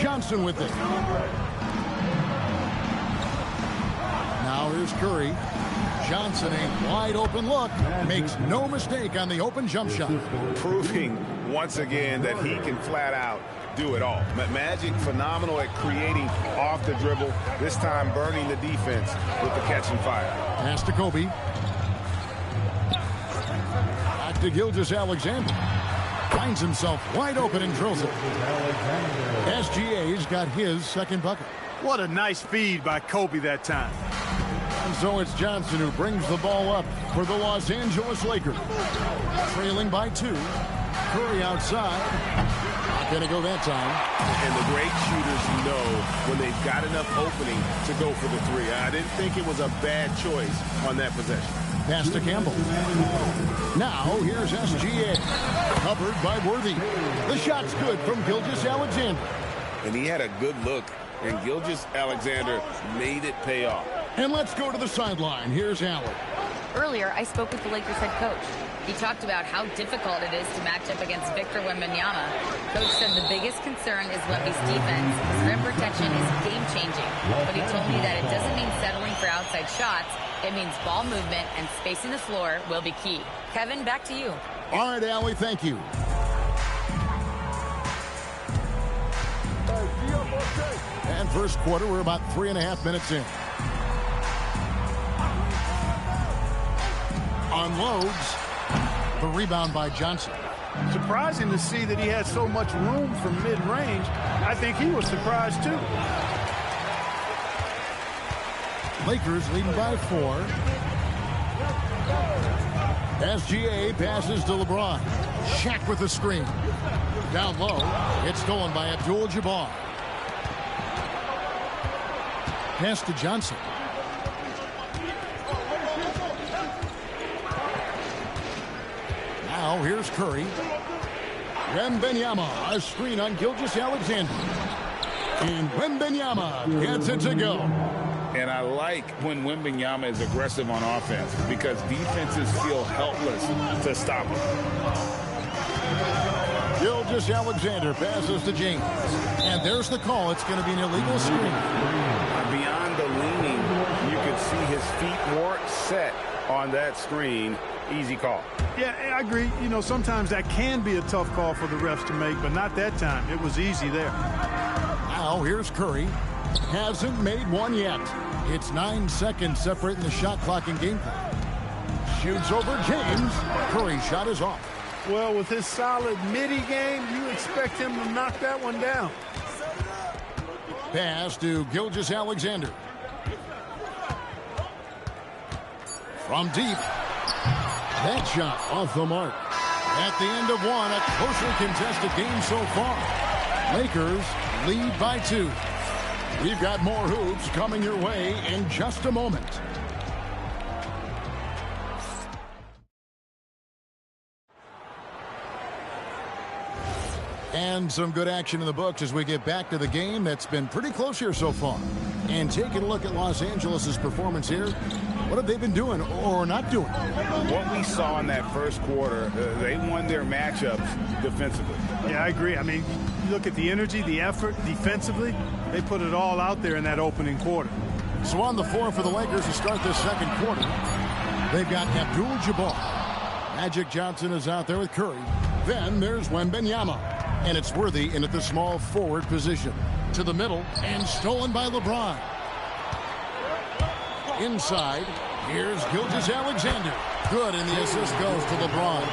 Johnson with it. Now here's Curry. Johnson, a wide open look. Makes no mistake on the open jump shot. Proving once again that he can flat out do it all. Magic phenomenal at creating off the dribble. This time burning the defense with the catch and fire. Pass to Kobe. Back to Gilgeous-Alexander. Finds himself wide open and drills it. SGA's got his second bucket. What a nice feed by Kobe that time. And so it's Johnson who brings the ball up for the Los Angeles Lakers. Trailing by 2. Curry outside. Not going to go that time. And the great shooters know when they've got enough opening to go for the 3. I didn't think it was a bad choice on that possession. Pass to Campbell. Now here's SGA. Covered by Worthy. The shot's good from Gilgeous-Alexander. And he had a good look. And Gilgeous-Alexander made it pay off. And let's go to the sideline. Here's Allen. Earlier, I spoke with the Lakers head coach. He talked about how difficult it is to match up against Victor Wembanyama. Coach said the biggest concern is Wemby's defense. His rim protection is game-changing. But he told me that it doesn't mean settling for outside shots. It means ball movement and spacing the floor will be key. Kevin, back to you. All right, Allie, thank you. And first quarter, we're about 3.5 minutes in. Unloads. The rebound by Johnson. Surprising to see that he had so much room from mid-range. I think he was surprised too. Lakers leading by 4. SGA passes to LeBron. Shaq with the screen. Down low. It's stolen by Abdul-Jabbar. Pass to Johnson. Now here's Curry. Wembanyama, a screen on Gilgeous-Alexander. And Wembanyama gets it to go. And I like when Wembanyama is aggressive on offense because defenses feel helpless to stop him. Gilgeous-Alexander passes to James. And there's the call. It's going to be an illegal screen. Beyond the leaning, you can see his feet more set on that screen. Easy call. Yeah, I agree. You know, sometimes that can be a tough call for the refs to make, but not that time. It was easy there. Now here's Curry. Hasn't made one yet. It's 9 seconds separating the shot clock and game clock. Shoots over James. Curry's shot is off. Well, with his solid midi game, you expect him to knock that one down. Pass to Gilgeous-Alexander. From deep. That shot off the mark. At the end of one, a closely contested game so far. Lakers lead by 2. We've got more hoops coming your way in just a moment. And some good action in the books as we get back to the game that's been pretty close here so far. And taking a look at Los Angeles' performance here, what have they been doing or not doing? What we saw in that first quarter, they won their matchups defensively. Yeah, I agree. I mean, you look at the energy, the effort defensively, they put it all out there in that opening quarter. So on the floor for the Lakers to start this second quarter, they've got Abdul-Jabbar. Magic Johnson is out there with Curry. Then there's Wembanyama. And it's Worthy in at the small forward position. To the middle, and stolen by LeBron. Inside, here's Gilgeous-Alexander. Good, and the assist goes to LeBron.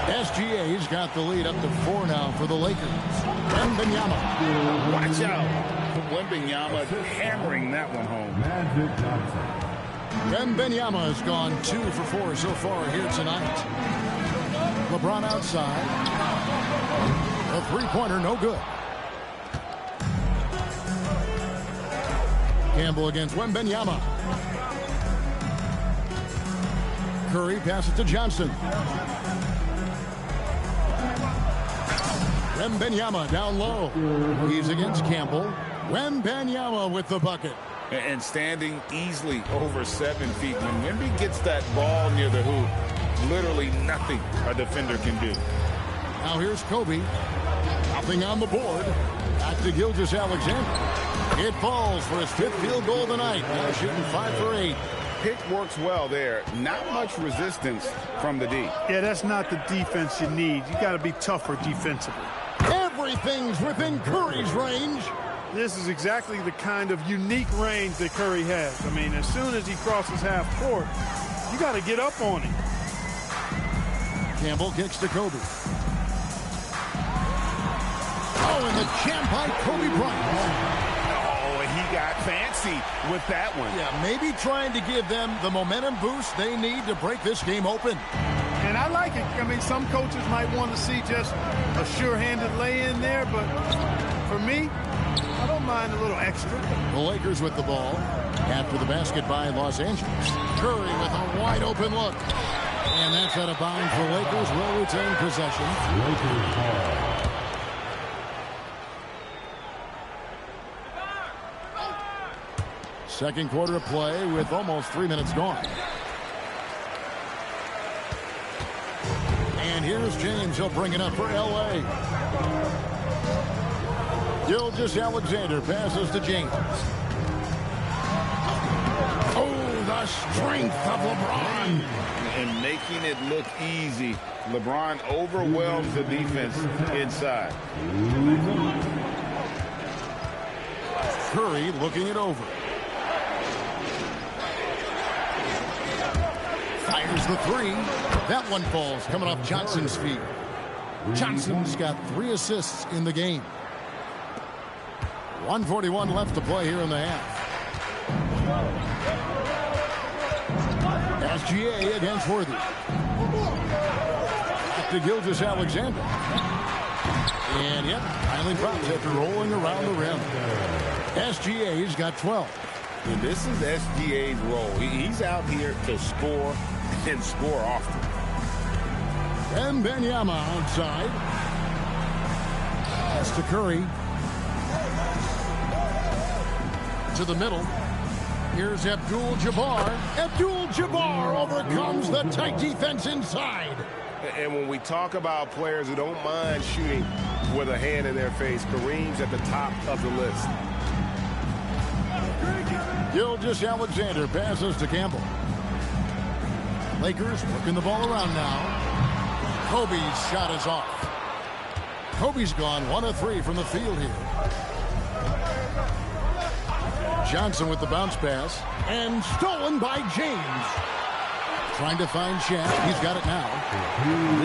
SGA's got the lead up to 4 now for the Lakers. Wembanyama. Watch out. Wembanyama hammering that one home. Wembanyama has gone 2 for 4 so far here tonight. LeBron outside. A three-pointer, no good. Campbell against Wembanyama. Curry passes to Johnson. Wembanyama down low. He's against Campbell. Wembanyama with the bucket. And standing easily over 7 feet. When Wemby gets that ball near the hoop, literally nothing a defender can do. Now here's Kobe. Nothing on the board. Back to Gilgeous-Alexander. It falls for his 5th field goal tonight. Now shooting 5 for 8. Pick works well there. Not much resistance from the D. Yeah, that's not the defense you need. You got to be tougher defensively. Everything's within Curry's range. This is exactly the kind of unique range that Curry has. I mean, as soon as he crosses half court, you got to get up on him. Campbell kicks to Kobe. Oh, and the jam by Kobe Bryant. Oh, and he got fancy with that one. Yeah, maybe trying to give them the momentum boost they need to break this game open. And I like it. I mean, some coaches might want to see just a sure-handed lay-in there, but for me, I don't mind a little extra. The Lakers with the ball. After the basket by Los Angeles. Curry with a wide-open look. And that's out of bounds for Lakers. Will retain possession. Lakers ball. Second quarter of play with almost 3 minutes gone. And here's James. He'll bring it up for L.A. Gilgeous-Alexander passes to James. Oh, the strength of LeBron. And making it look easy. LeBron overwhelms the defense inside. Curry looking it over. Fires the 3. That one falls coming off Johnson's feet. Johnson's got 3 assists in the game. 1:41 left to play here in the half. SGA against Worthy. Back to Gilgeous-Alexander. And yep, finally drops after rolling around the rim. SGA's got 12. And this is SGA's role. He's out here to score and score often. Wembanyama outside. Pass to Curry. To the middle. Here's Abdul-Jabbar. Abdul-Jabbar overcomes the tight defense inside. And when we talk about players who don't mind shooting with a hand in their face, Kareem's at the top of the list. Gilgeous-Alexander passes to Campbell. Lakers working the ball around now. Kobe's shot is off. Kobe's gone 1 of 3 from the field here. Johnson with the bounce pass. And stolen by James. Trying to find Shaq. He's got it now.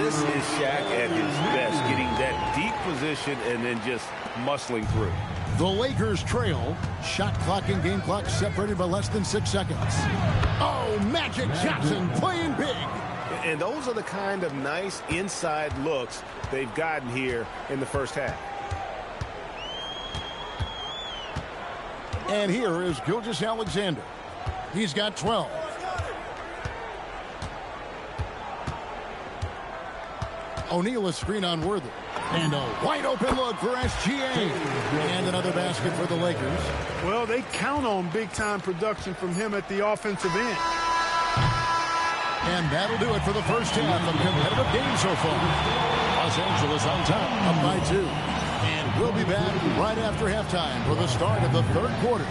This is Shaq at his best, getting that deep position and then just muscling through. The Lakers trail. Shot clock and game clock separated by less than 6 seconds. Oh, Magic Johnson playing big. And those are the kind of nice inside looks they've gotten here in the first half. And here is Gilgeous-Alexander. He's got 12. O'Neal is screen on Worthy. And a wide open look for SGA. And another basket for the Lakers. Well, they count on big-time production from him at the offensive end. And that'll do it for the first half of competitive games so far. Los Angeles on top, up by 2. And we'll be back right after halftime for the start of the third quarter.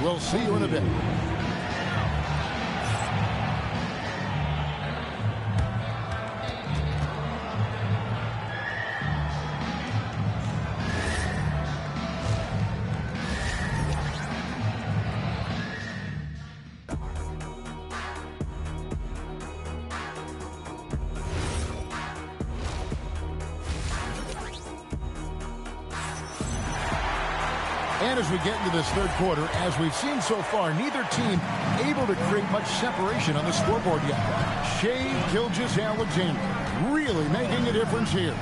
We'll see you in a bit. And as we get into this third quarter, as we've seen so far, neither team able to create much separation on the scoreboard yet. Shai Gilgeous-Alexander really making a difference here.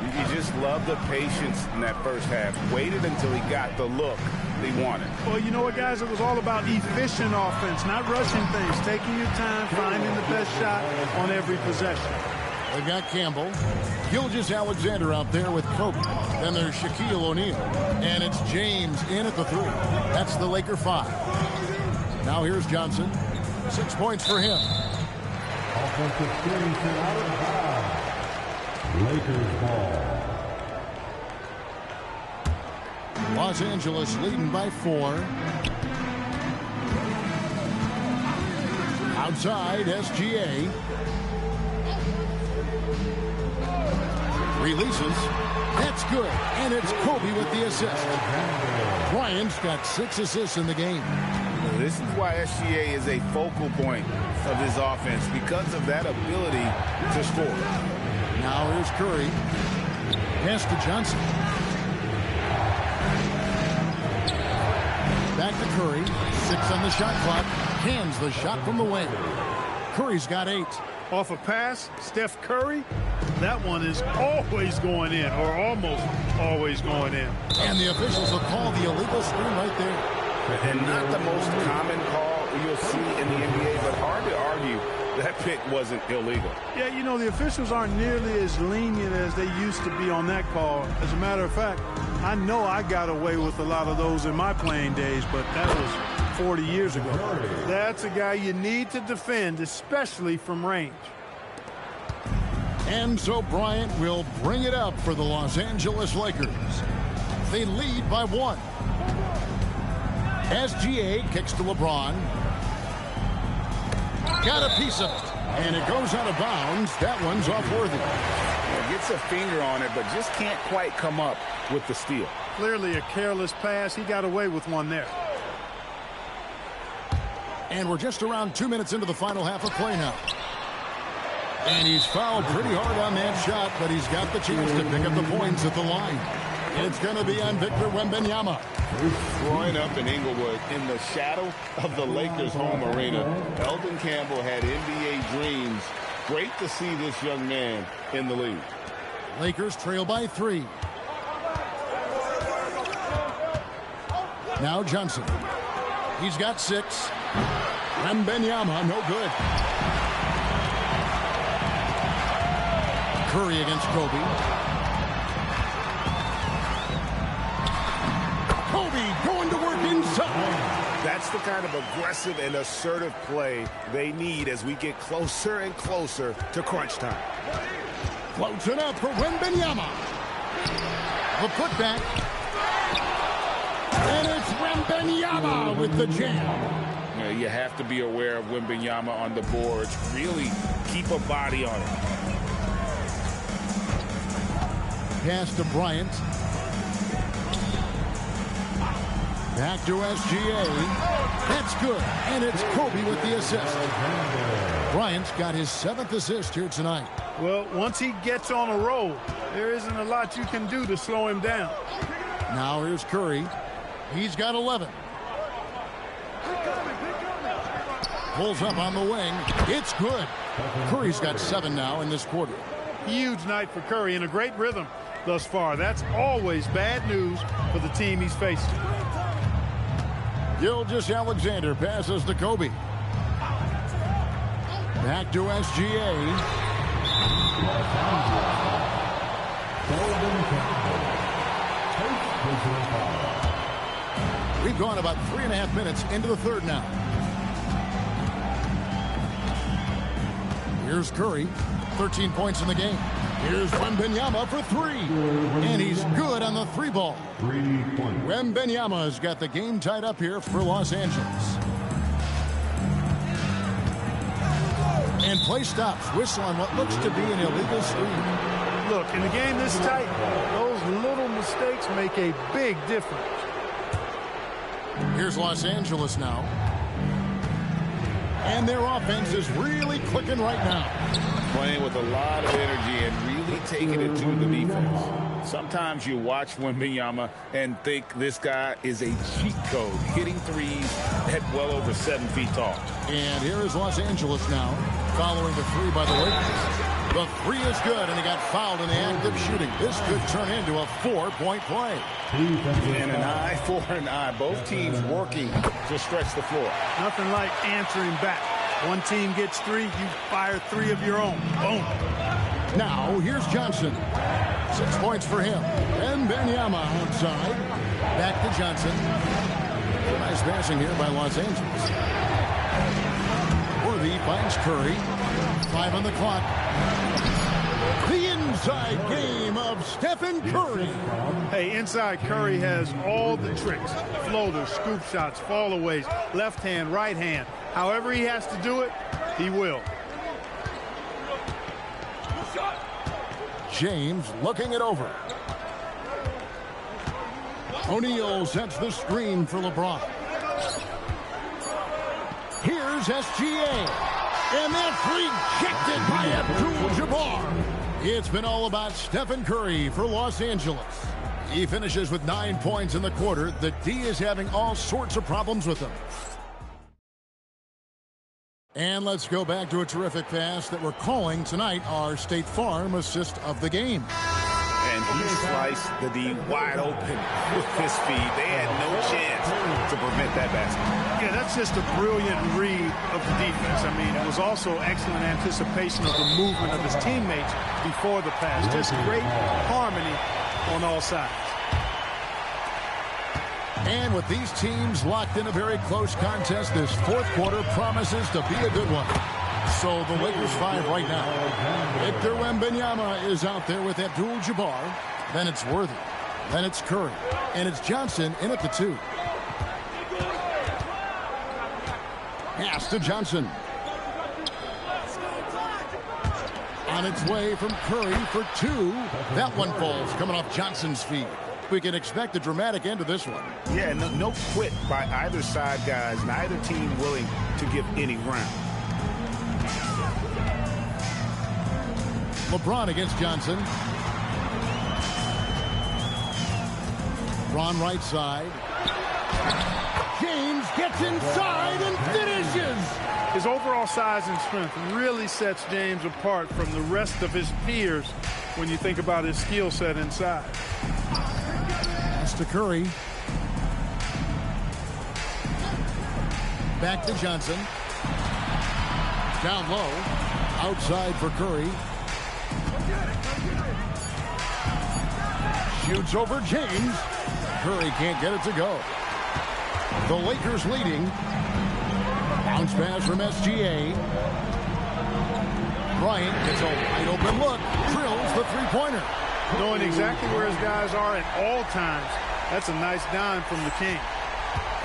You just love the patience in that first half. Waited until he got the look he wanted. Well, you know what, guys? It was all about efficient offense, not rushing things, taking your time, finding the best shot on every possession. They've got Campbell. Gilgeous-Alexander out there with Kobe. Then there's Shaquille O'Neal. And it's James in at the 3. That's the Laker 5. Now here's Johnson. 6 points for him. Offensive creation out of bounds. Lakers ball. Los Angeles leading by 4. Outside, SGA. Releases. That's good. And it's Kobe with the assist. Bryant's got 6 assists in the game. This is why SGA is a focal point of his offense, because of that ability to score. Now here's Curry. Pass to Johnson. Back to Curry. 6 on the shot clock. Hands the shot from the wing. Curry's got 8. Off a pass, Steph Curry, that one is always going in, or almost always going in. And the officials will call the illegal screen right there. And not the most common call you'll see in the NBA, but hard to argue that pick wasn't illegal. Yeah, you know, the officials aren't nearly as lenient as they used to be on that call. As a matter of fact, I know I got away with a lot of those in my playing days, but that was 40 years ago. That's a guy you need to defend, especially from range. And so Bryant will bring it up for the Los Angeles Lakers. They lead by 1. SGA kicks to LeBron. Got a piece of it. And it goes out of bounds. That one's off Worthy. Gets a finger on it, but just can't quite come up with the steal. Clearly a careless pass. He got away with one there. And we're just around 2 minutes into the final half of play now. And he's fouled pretty hard on that shot, but he's got the chance to pick up the points at the line. It's going to be on Victor Wembanyama. Growing up in Inglewood, in the shadow of the Lakers' home arena, Elden Campbell had NBA dreams. Great to see this young man in the league. Lakers trail by 3. Now Johnson. He's got 6. Wembanyama, no good. Curry against Kobe. Kobe going to work inside. That's the kind of aggressive and assertive play they need as we get closer and closer to crunch time. Floats it up for Wembanyama. The putback. And it's Wembanyama with the jam. You have to be aware of Wembanyama on the boards. Really keep a body on it. Pass to Bryant. Back to SGA. That's good. And it's Kobe with the assist. Bryant's got his 7th assist here tonight. Well, once he gets on a roll, there isn't a lot you can do to slow him down. Now here's Curry. He's got 11. pulls up on the wing. It's good. Curry's got 7 now in this quarter. Huge night for Curry in a great rhythm thus far. That's always bad news for the team he's facing. Gilgeous-Alexander passes to Kobe. Back to SGA. We've gone about 3.5 minutes into the third now. Here's Curry, 13 points in the game. Here's Wembanyama for 3. And he's good on the 3 ball. Wembanyama's got the game tied up here for Los Angeles. And play stops. Whistle on what looks to be an illegal screen. Look, in a game this tight, those little mistakes make a big difference. Here's Los Angeles now. And their offense is really clicking right now. Playing with a lot of energy and really taking it to the defense. Sometimes you watch Wembanyama and think this guy is a cheat code, hitting threes at well over 7 feet tall. And here is Los Angeles now, following the 3 by the Lakers. The 3 is good, and he got fouled in the act of shooting. This could turn into a 4-point play. And an eye for an eye. Both teams working to stretch the floor. Nothing like answering back. One team gets 3, you fire 3 of your own. Boom. Now, here's Johnson. 6 points for him. And Wembanyama outside. Back to Johnson. Nice passing here by Los Angeles. Worthy finds Curry. 5 on the clock. The inside game of Stephen Curry. Hey, inside Curry has all the tricks. Floaters, scoop shots, fallaways, left hand, right hand. However he has to do it, he will. James looking it over. O'Neal sets the screen for LeBron. Here's SGA. And that's rejected by Abdul-Jabbar. It's been all about Stephen Curry for Los Angeles. He finishes with 9 points in the quarter. The D is having all sorts of problems with him. And let's go back to a terrific pass that we're calling tonight our State Farm assist of the game. And he sliced the D wide open with his speed. They had no chance to prevent that basket. Yeah, that's just a brilliant read of the defense. I mean, it was also excellent anticipation of the movement of his teammates before the pass. Just great harmony on all sides. And with these teams locked in a very close contest, this fourth quarter promises to be a good one. So the Lakers 5 right now. Victor Wembanyama is out there with Abdul-Jabbar. Then it's Worthy. Then it's Curry. And it's Johnson in at the 2. Pass to Johnson. On its way from Curry for 2. That one falls coming off Johnson's feet. We can expect a dramatic end to this one. Yeah, no quit by either side, guys. Neither team willing to give any ground. LeBron against Johnson. LeBron right side. James gets inside and finishes. His overall size and strength really sets James apart from the rest of his peers when you think about his skill set inside. Pass to Curry. Back to Johnson. Down low. Outside for Curry. Shoots over James. Curry can't get it to go. The Lakers leading. Bounce pass from SGA. Bryant gets a wide open look. Drills the three-pointer. Knowing exactly where his guys are at all times. That's a nice dime from the king.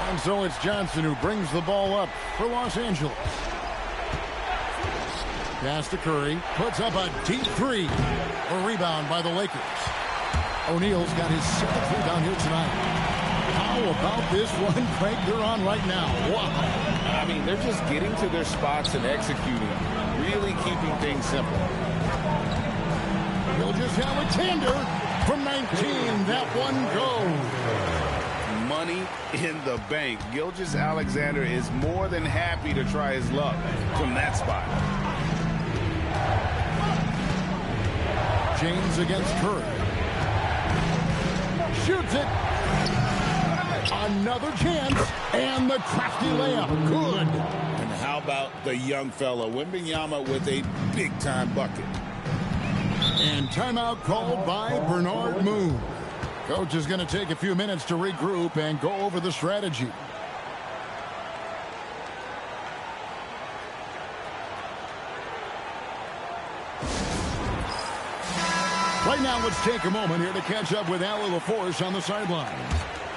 And so it's Johnson who brings the ball up for Los Angeles. Pass to Curry. Puts up a deep 3. A rebound by the Lakers. O'Neal's got his 7th rebound here tonight. How about this one, Craig? They're on right now. Wow. I mean, they're just getting to their spots and executing. Really keeping things simple. Gilgeous-Alexander from 19. That one goes. money in the bank. Gilgeous-Alexander is more than happy to try his luck from that spot. James against Curry. Shoots it. Another chance. And the crafty layup. Good. And how about the young fella, Wembanyama, with a big-time bucket. And timeout called by Bernard Moon. Coach is going to take a few minutes to regroup and go over the strategy. Right now, let's take a moment here to catch up with Allie LaForce on the sideline.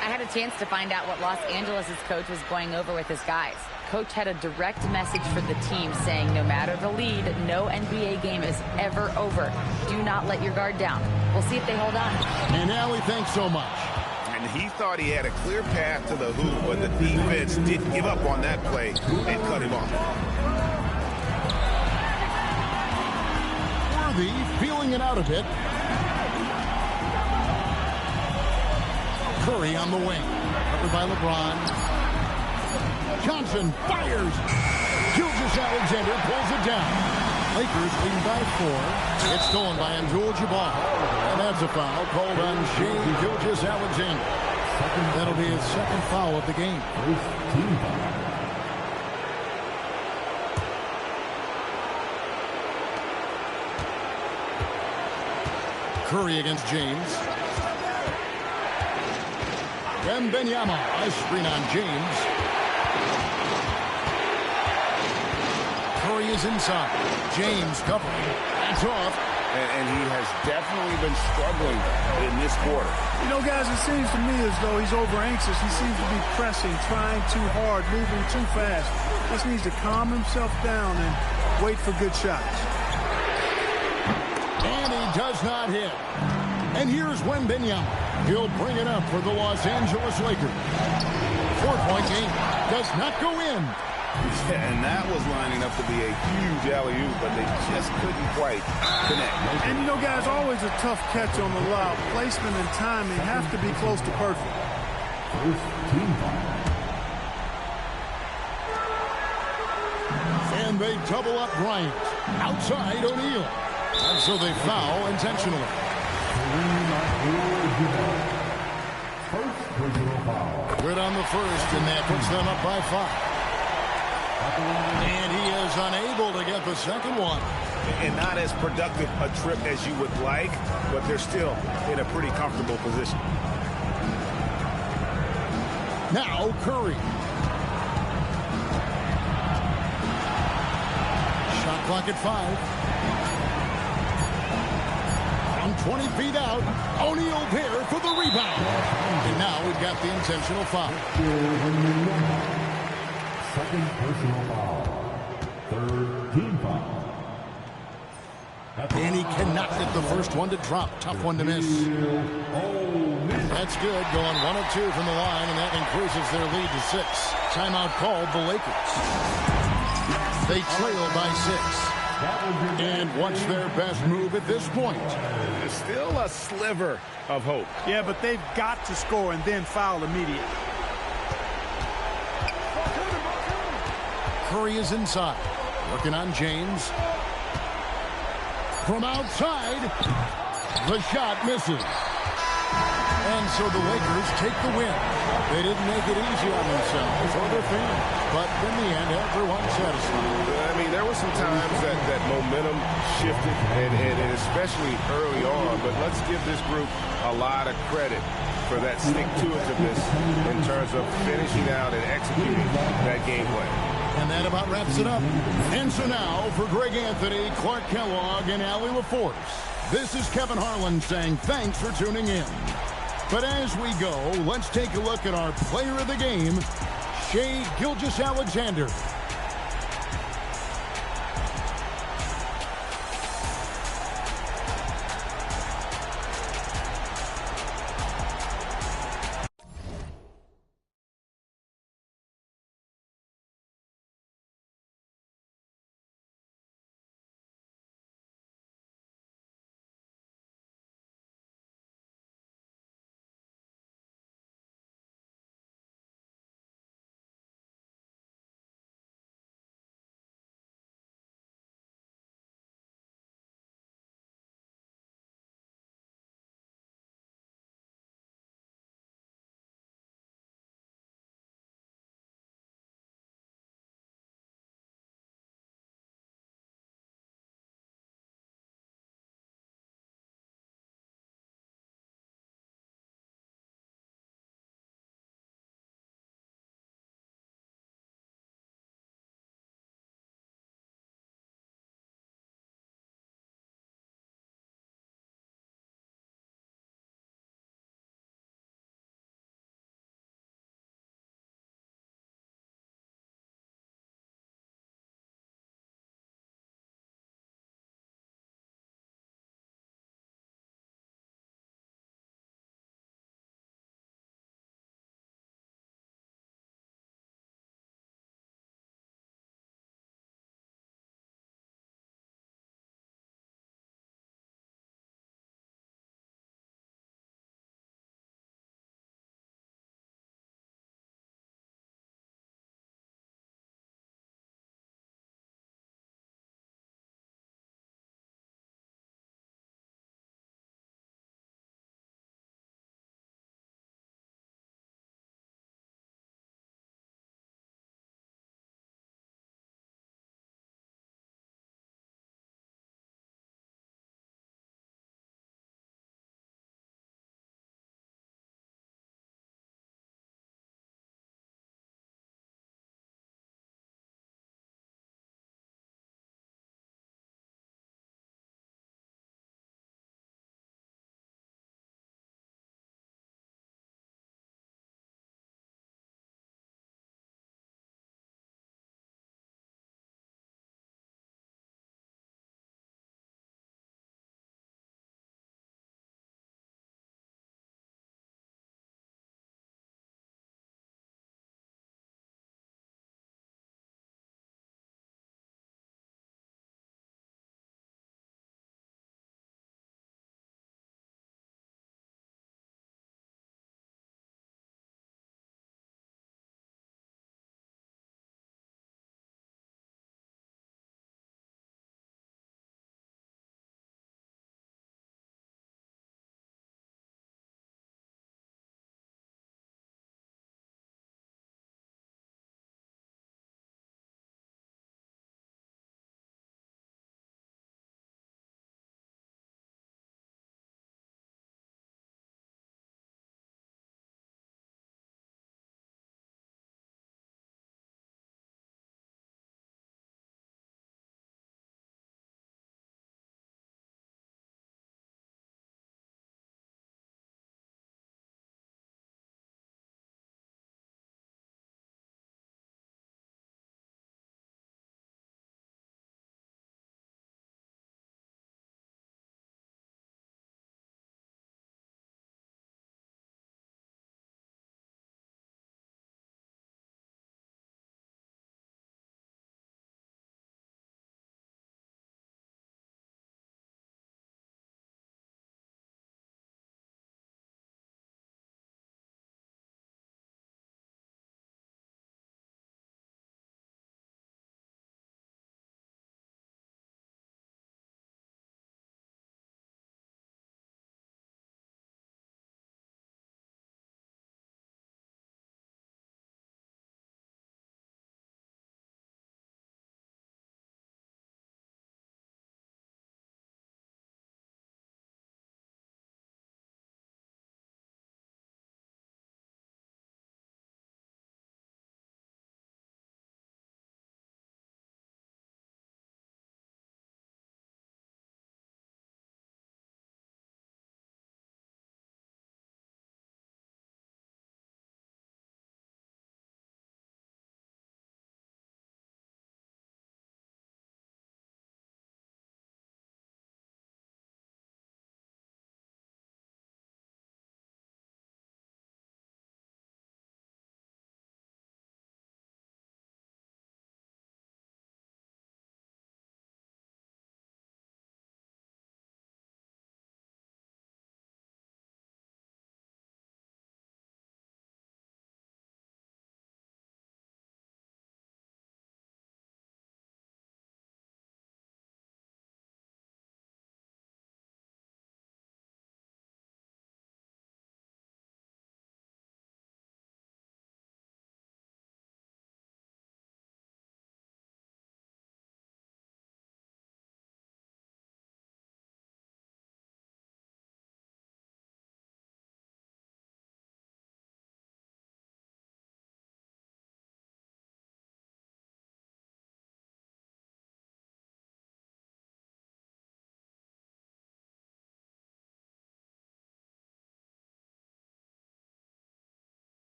I had a chance to find out what Los Angeles' coach was going over with his guys. Coach had a direct message for the team saying no matter the lead, no NBA game is ever over. Do not let your guard down. We'll see if they hold on. And Allie, thanks so much. And he thought he had a clear path to the hoop, but the defense didn't give up on that play and cut him off. Worthy feeling it out a bit. Curry on the wing. Covered by LeBron. Johnson fires. Gilgeous-Alexander pulls it down. Lakers leading by 4. It's stolen by Abdul-Jabbar. And that's a foul called on Shai Gilgeous-Alexander. That'll be his second foul of the game. Curry against James. Wembanyama, a screen on James. Curry is inside. James covering. That's off. And he has definitely been struggling in this quarter. You know, guys, it seems to me as though he's over-anxious. He seems to be pressing, trying too hard, moving too fast. Just needs to calm himself down and wait for good shots. And he does not hit. And here's Wembanyama. He'll bring it up for the Los Angeles Lakers. 4-point game. Does not go in. Yeah, and that was lining up to be a huge alley-oop, but they just couldn't quite connect. And, you know, guys, always a tough catch on the lob. Placement and timing have to be close to perfect. And they double up Bryant. Outside O'Neal. And so they foul intentionally. Good on the first, and that puts them up by 5. And he is unable to get the second one. And not as productive a trip as you would like, but they're still in a pretty comfortable position. Now Curry. Shot clock at 5. From 20 feet out, O'Neal there for the rebound. And now we've got the intentional foul. Second personal foul. Third team foul. And he cannot get the first one to drop. Tough one to miss. That's good. Going 1 of 2 from the line, and that increases their lead to 6. Timeout called the Lakers. They trail by 6. And what's their best move at this point? There's still a sliver of hope. Yeah, but they've got to score and then foul immediately. Curry is inside. Working on James. From outside, the shot misses. And so the Lakers take the win. They didn't make it easy on themselves or their fans. But in the end, everyone's satisfied. I mean, there were some times that momentum shifted, and especially early on. But let's give this group a lot of credit for that stick-to-itiveness in terms of finishing out and executing that game plan. And that about wraps it up. And so now, for Greg Anthony, Clark Kellogg, and Allie LaForce, this is Kevin Harlan saying thanks for tuning in. But as we go, let's take a look at our player of the game, Shai Gilgeous-Alexander.